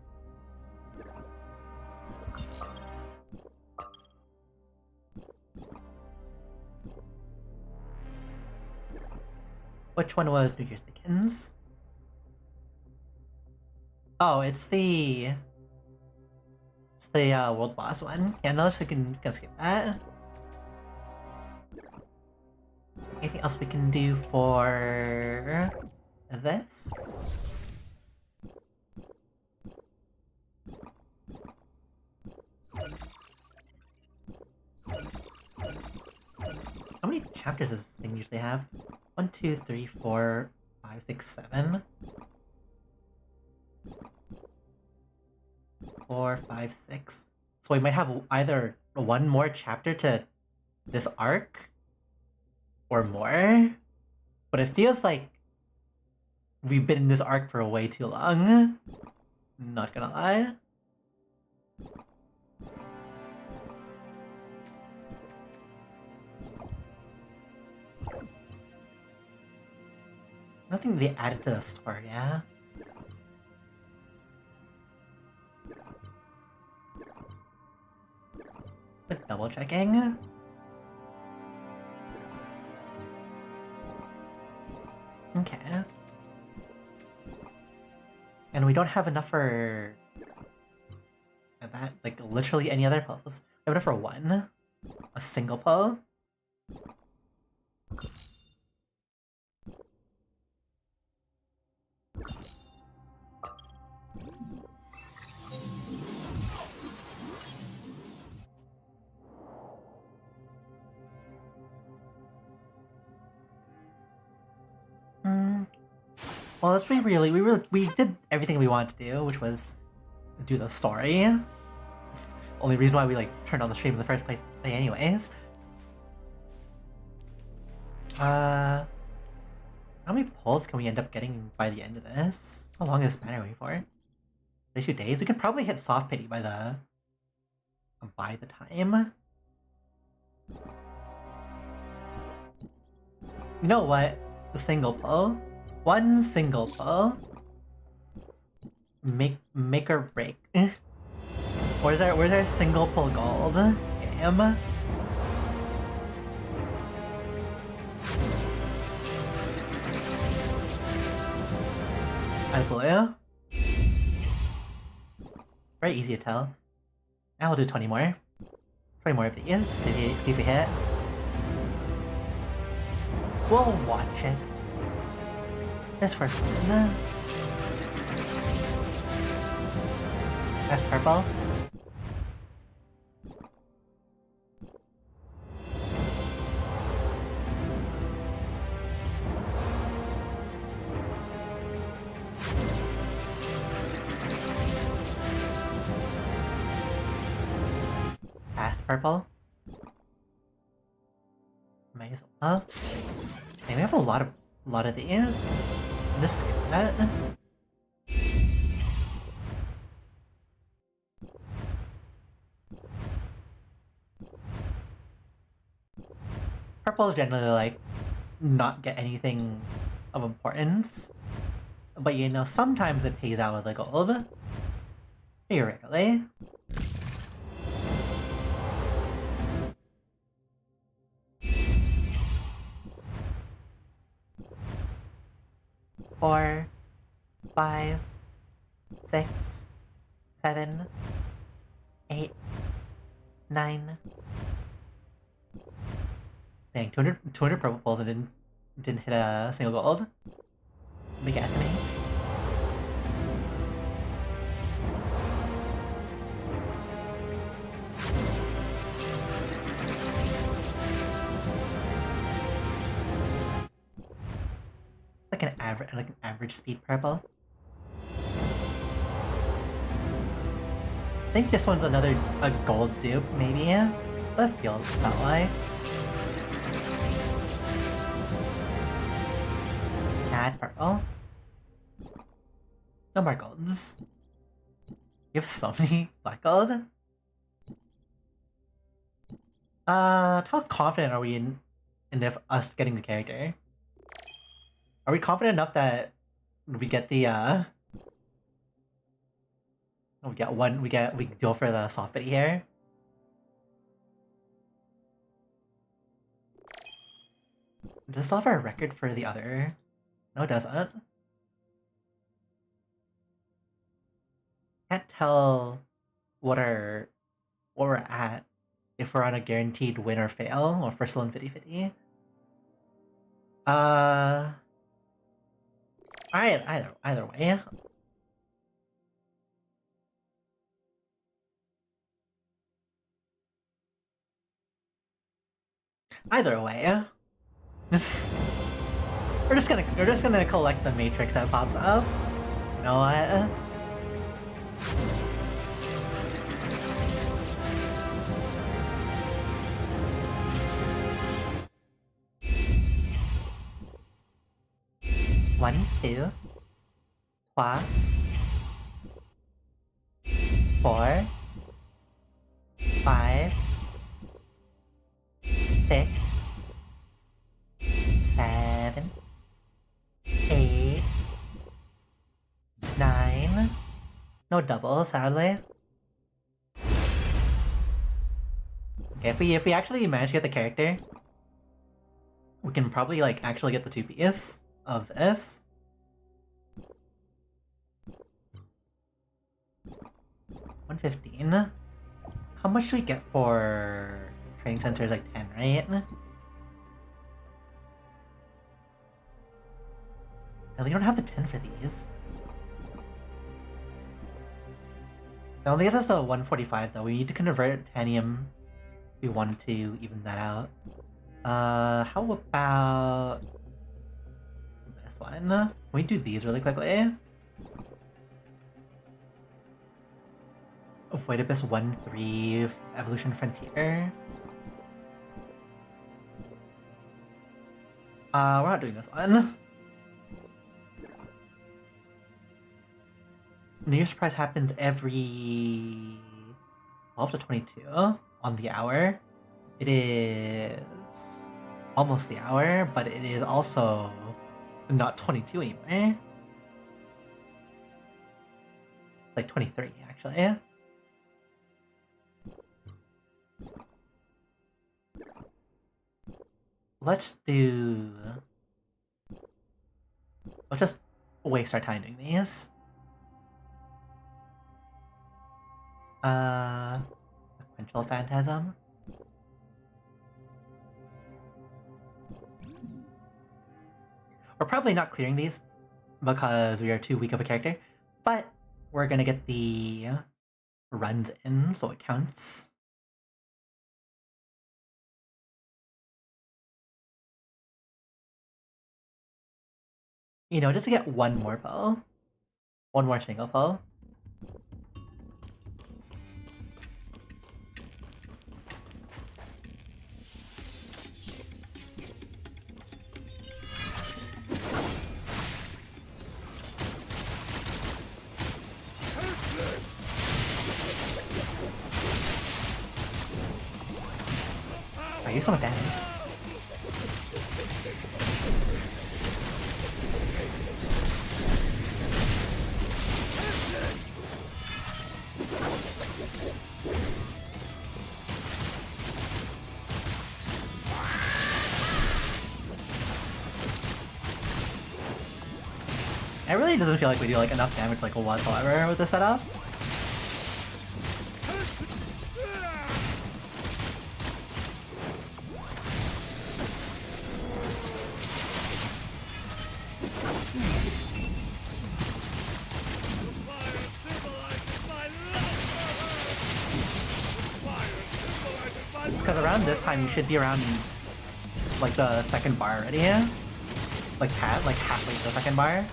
Which one was New Year's Dickens? Oh, it's the world boss one. Yeah, no, we can skip that. Anything else we can do for this? How many chapters does this thing usually have? 1, 2, 3, 4, 5, 6, 7. 4, 5, 6. So we might have either one more chapter to this arc or more. But it feels like we've been in this arc for way too long. Not gonna lie. Nothing they added to the story, yeah? But double checking. Okay. And we don't have enough for that, like literally any other pulls. We have enough for one. A single pull. Well, that's we did everything we wanted to do, which was do the story. Only reason why we like turned on the stream in the first place, say anyways. How many pulls can we end up getting by the end of this? How long is this banner going for? 32 days? We can probably hit soft pity by the time. You know what? The single pull. One single pull. Make or break. Where's our single pull gold? Game. And blue. Very easy to tell. Now we'll do 20 more. 20 more of these. See if we hit. We'll watch it. Just for fun. That's purple. purple. Might as well. Okay, we have a lot of these. Just skip that. Purple is generally like not get anything of importance, but you know sometimes it pays out with the gold. Very rarely. Four, 5, 6, 7, 8, 9. Dang, 200 purple pulls and didn't hit a single gold. Big ass mage. Like an average speed purple. I think this one's a gold dupe, maybe. That feels that way. Add purple. No more golds. You have so many black gold. How confident are we in us getting the character? Are we confident enough that we get the we go for the soft biddy here? Does this offer a record for the other? No, it doesn't. Can't tell what we're at if we're on a guaranteed win or fail, or if we're still in 50-50. Either way. Either way. We're just gonna collect the matrix that pops up. You know what? One, 2, 3, 4, 5, 6, 7, 8, 9. No double, sadly. Okay, if we actually manage to get the character, we can probably like actually get the 2-piece of this. $115. How much do we get for training centers? Like 10, right? No, they don't have the 10 for these. That only gets us to 145 though. We need to convert titanium if we wanted to even that out. How about this one? Can we do these really quickly? Avoid Abyss 1-3 Evolution Frontier. We're not doing this one. New Year's surprise happens every 12 to 22 on the hour. It is almost the hour, but it is also not 22 anymore. Like 23, actually. Let's just waste our time doing these. Sequential Phantasm. We're probably not clearing these because we are too weak of a character, but we're gonna get the runs in, so it counts. You know, just to get one more pull. One more single pull. do so much damage. It really doesn't feel like we do like enough damage like whatsoever with this setup. Because around this time you should be around like the second bar already, yeah? Like halfway to the second bar.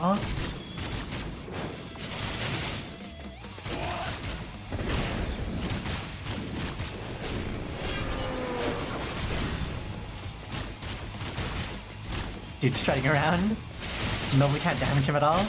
Ow. Dude strutting around. No, we can't damage him at all.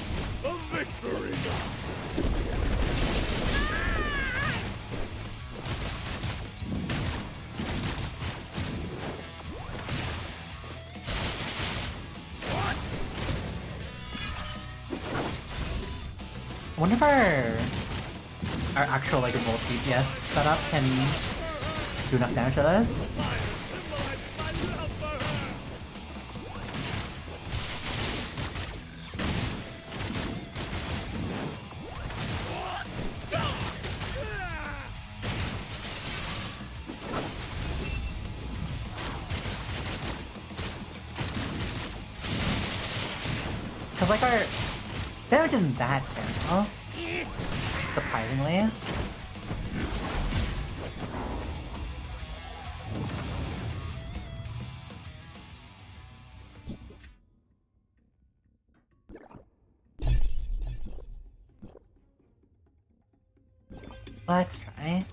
I wonder if our actual like volt DPS setup can do enough damage to this. Cause like our damage isn't that terrible, surprisingly. Let's try.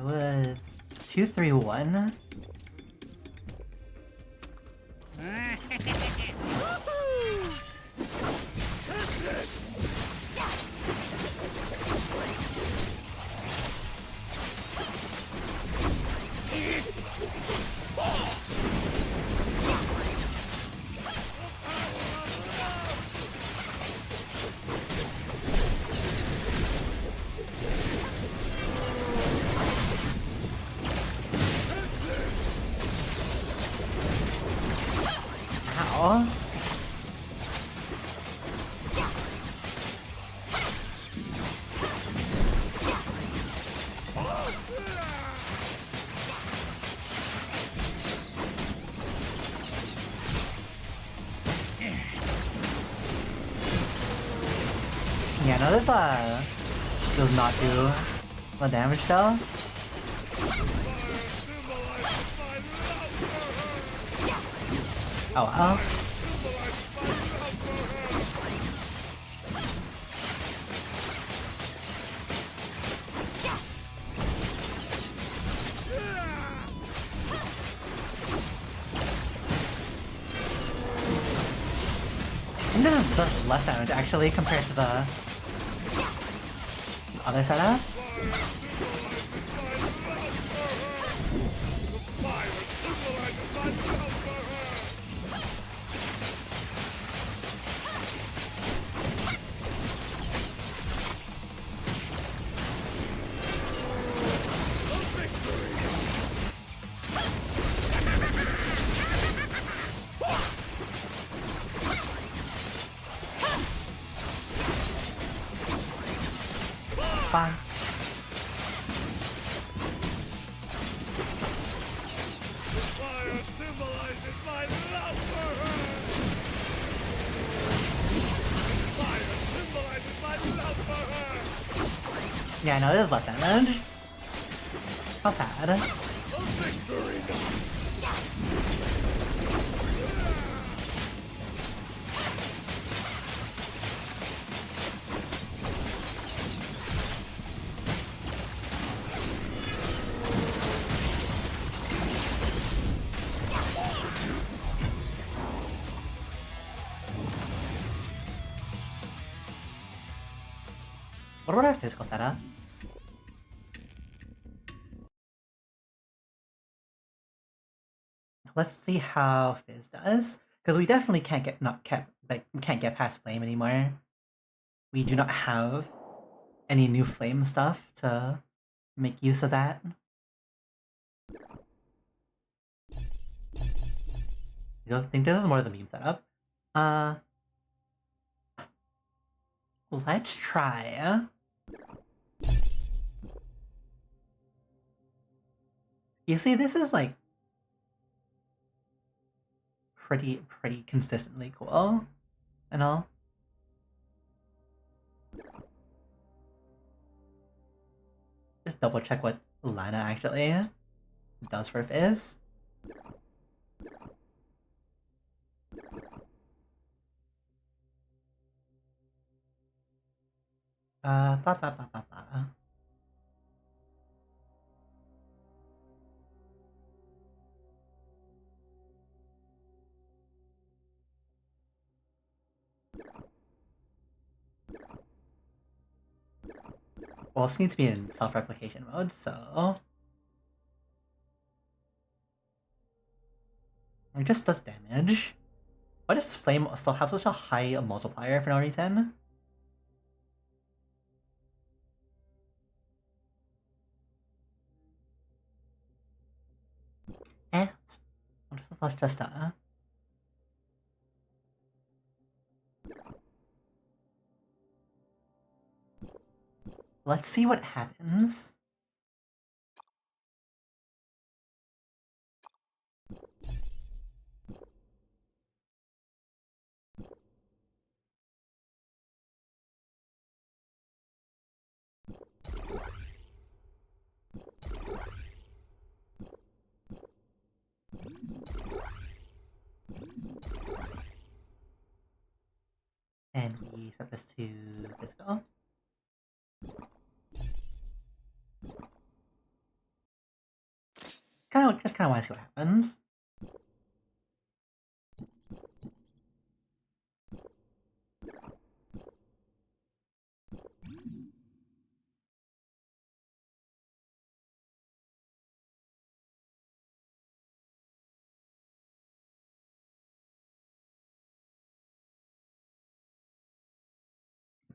Was 231. Ow. Yeah, no, this does not do the damage though. Oh well. And this does less damage actually compared to the other setup. Fine. Yeah, I know there's less damage. How sad. What about our physical setup? Let's see how Fizz does, because we definitely can't get we can't get past Flame anymore. We do not have any new Flame stuff to make use of that. I think this is more of the meme setup. Let's try. You see, this is like pretty consistently cool and all. Just double check what Lana actually does for Fizz. Blah, blah, blah, blah, blah. Well, this needs to be in self-replication mode, so... It just does damage. Why does Flame still have such a high multiplier for no reason? Let's just let's see what happens. And we set this to physical. Just kind of want to see what happens.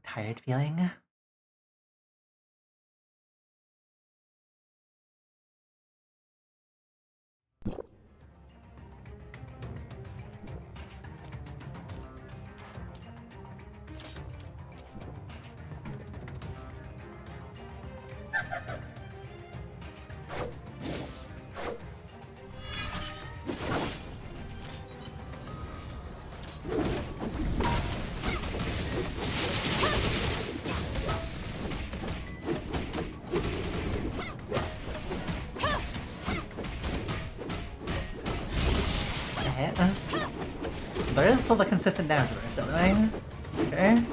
Tired feeling. There is still the consistent damage we're still doing. Okay.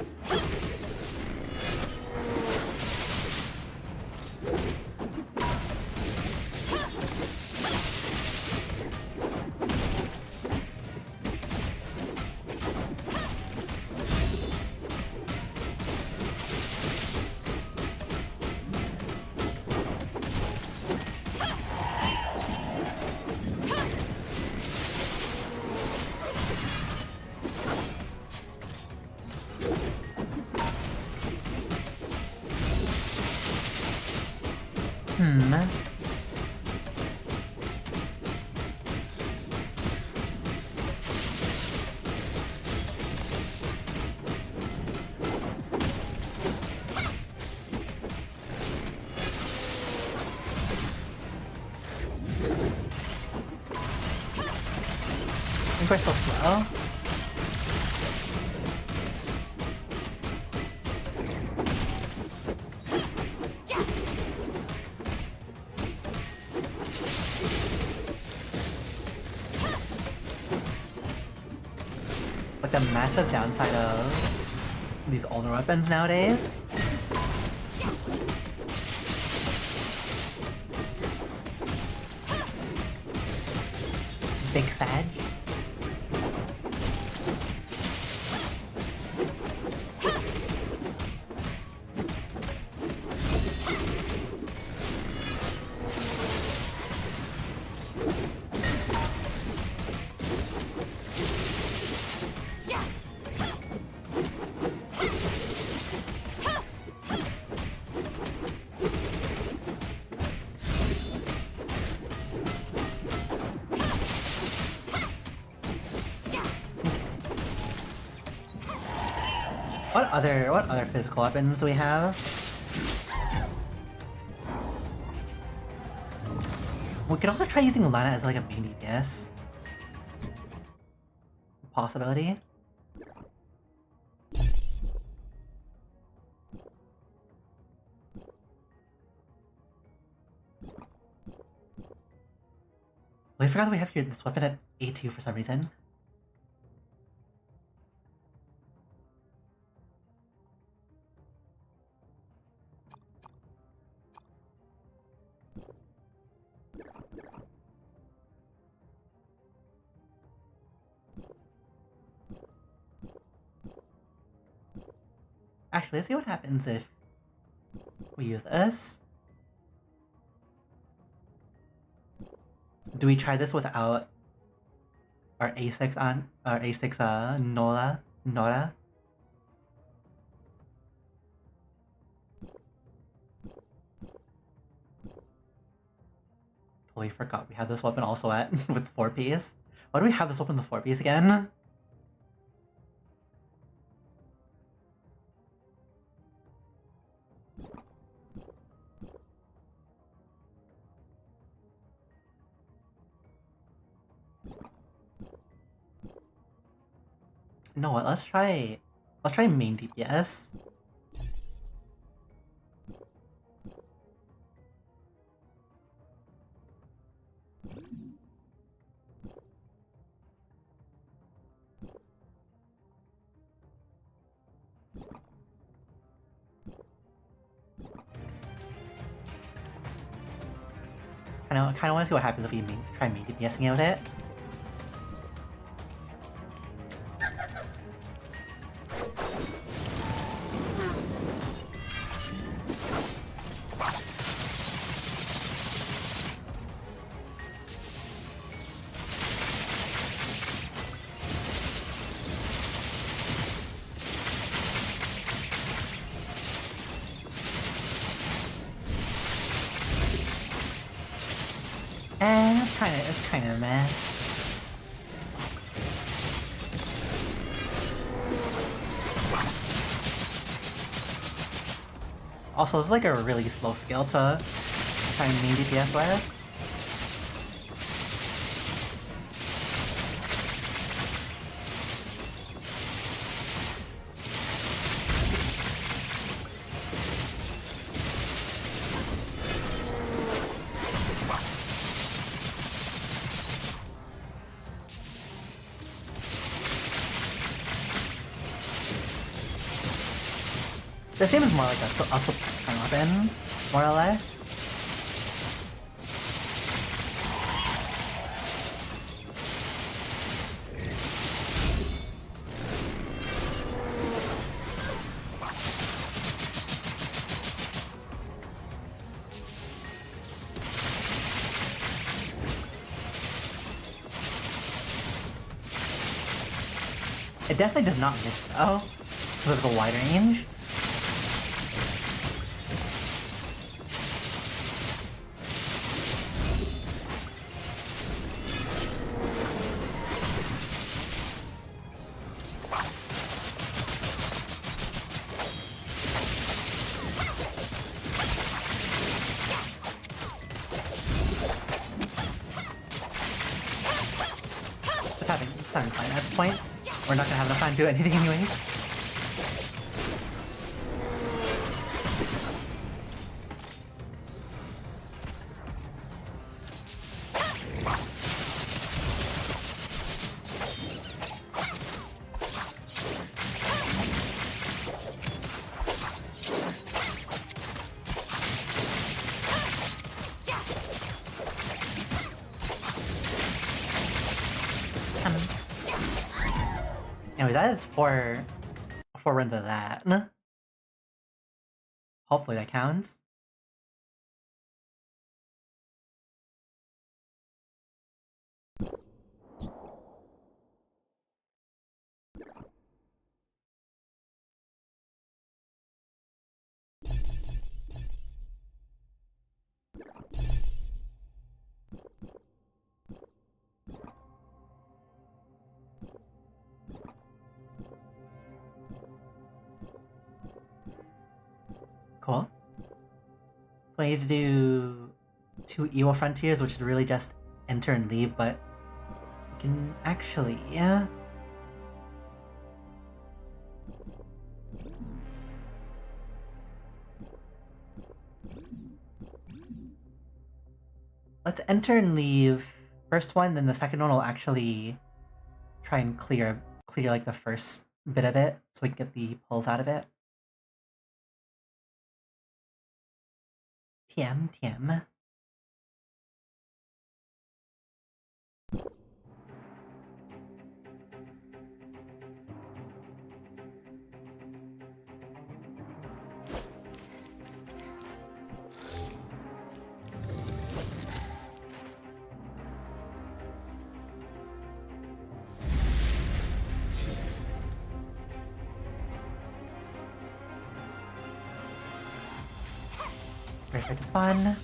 I think we're still slow. Like the massive downside of these older weapons nowadays. Big Sag. what other physical weapons do we have? We could also try using Lana as like a main DPS. Possibility. I forgot that we have here this weapon at A2 for some reason. Actually, let's see what happens if we use this. Do we try this without our A6 on our A6 Nora? Totally forgot we have this weapon also at with 4Ps. Why do we have this weapon with 4Ps again? No, what? Let's try main DPS. I kind of want to see what happens if we try main DPSing it with it. It's kind of meh. Also, it's like a really slow skill to try and main DPS with. This seems more like a support weapon, more or less. It definitely does not miss though, because of the wide range. It's having fun at this point. We're not gonna have enough time to do anything anyways. Anyways, that is four runs of that. Hopefully that counts. Cool. So I need to do 2 Evil Frontiers, which is really just enter and leave, but we can actually, yeah. Let's enter and leave first one, then the second one will actually try and clear like the first bit of it so we can get the pulls out of it. TM. Ready to spawn.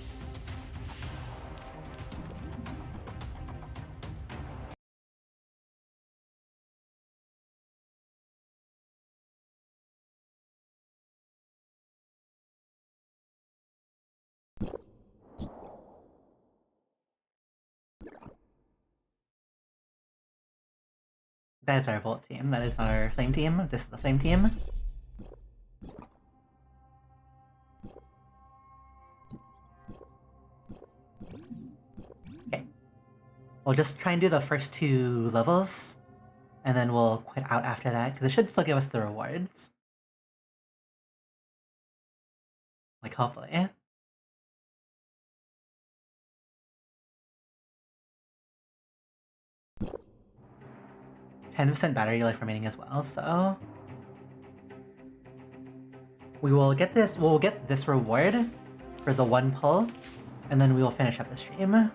That is our Volt team. That is not our Flame team. This is the Flame team. Okay. We'll just try and do the first 2 levels, and then we'll quit out after that, because it should still give us the rewards. Like, hopefully. %10 battery life remaining as well, so we'll get this reward for the 1 pull, and then we will finish up the stream.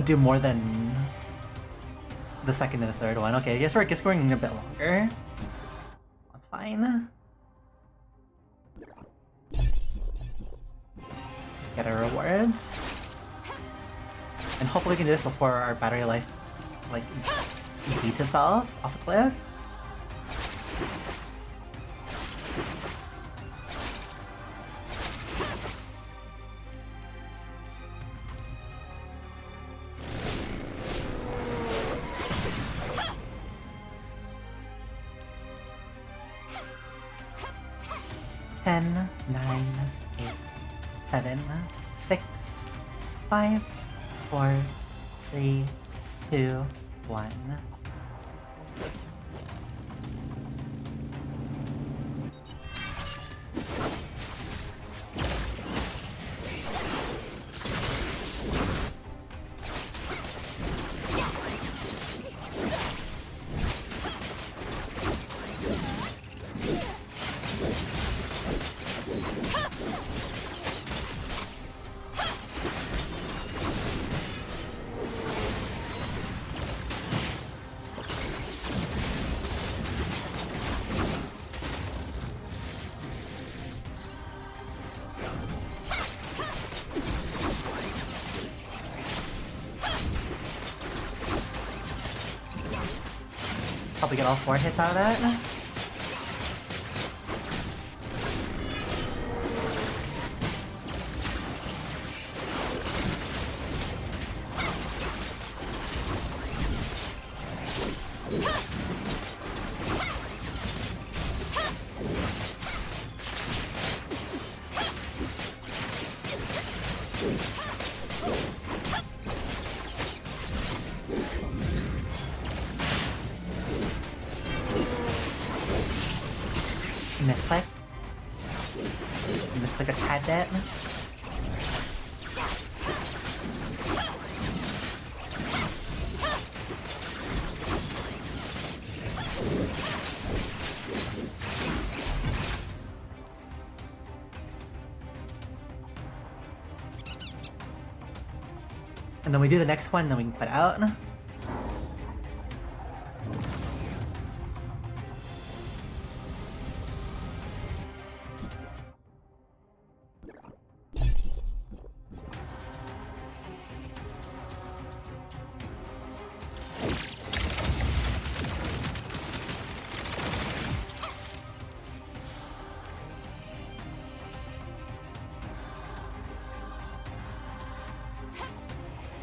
Do more than the second and the third one. Okay, I guess we're going a bit longer. That's fine. Get our rewards. And hopefully we can do this before our battery life, like, beats itself off a cliff. Five, four, three, two, one. Probably get all 4 hits out of that. misclicked. Misclick a tad bit. And then we do the next one, then we can put out.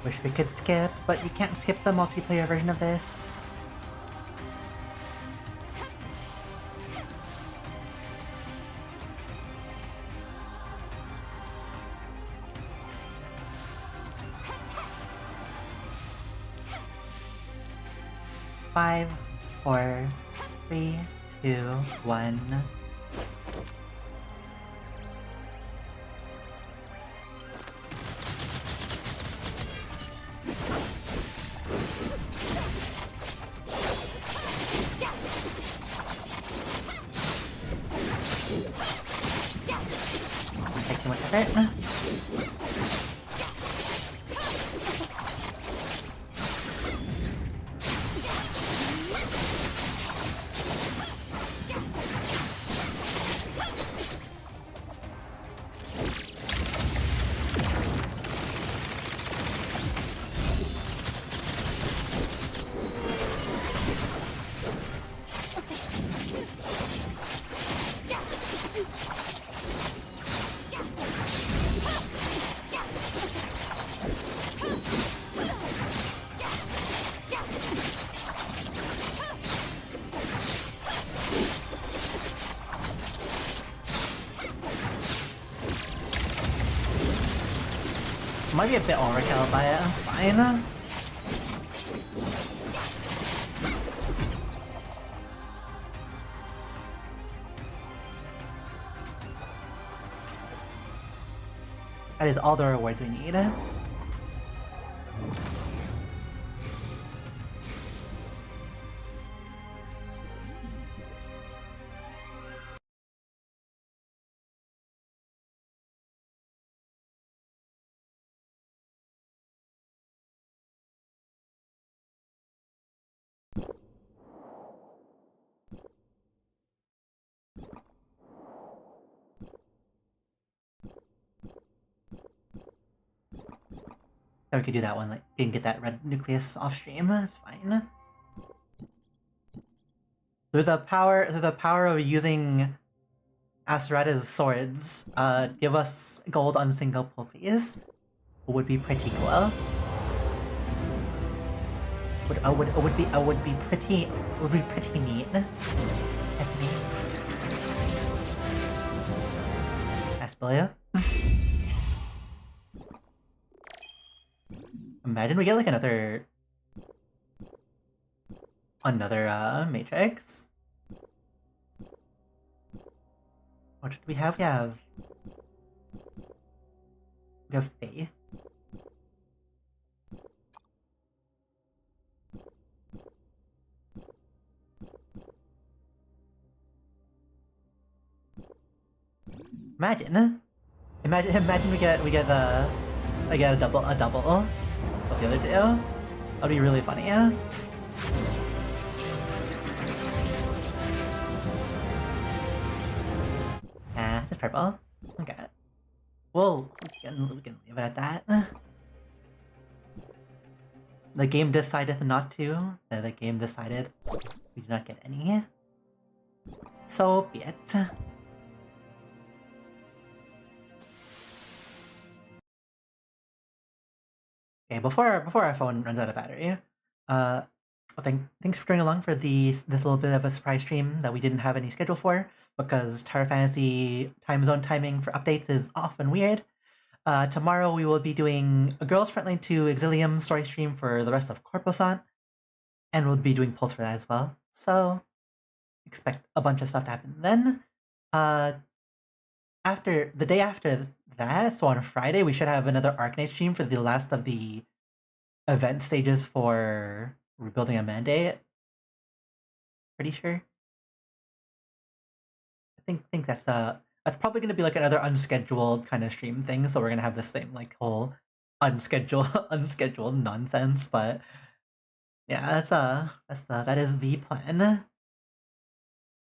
Wish we could skip, but you can't skip the multiplayer version of this. Five, four, three, two, one. Take too much effort. Might be a bit overkill, but it's fine. That is all the rewards we need. Then we could do that one, like, didn't get that red nucleus off stream, it's fine. Through the power of using Asterata's swords, give us gold on single pull, please. Would be pretty cool. Would be pretty neat. Aspelia. Imagine we get like another matrix. What did we have? We have faith. Imagine we get a double of the other two. That'd be really funny, yeah? Nah, just purple. Okay. Well, we can leave it at that. The game decided not to. The game decided we do not get any. So be it. Okay, before our phone runs out of battery, thanks for joining along for this little bit of a surprise stream that we didn't have any schedule for because Tower Fantasy time zone timing for updates is often weird. Tomorrow we will be doing a Girls Frontline 2 Exilium story stream for the rest of Corposant, and we'll be doing Pulse for that as well. So expect a bunch of stuff to happen then. Uh, after the day after that, so on Friday, we should have another Arcanite stream for the last of the event stages for rebuilding a mandate. Pretty sure. I think that's probably gonna be like another unscheduled kind of stream thing. So we're gonna have the same like whole unscheduled unscheduled nonsense. But yeah, that is the plan.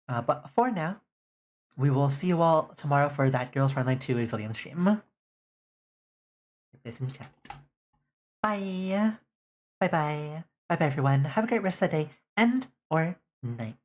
But for now, we will see you all tomorrow for that Girls Frontline 2 Exilium stream. Keep this in chat. Bye. Bye bye. Bye bye everyone. Have a great rest of the day and or night.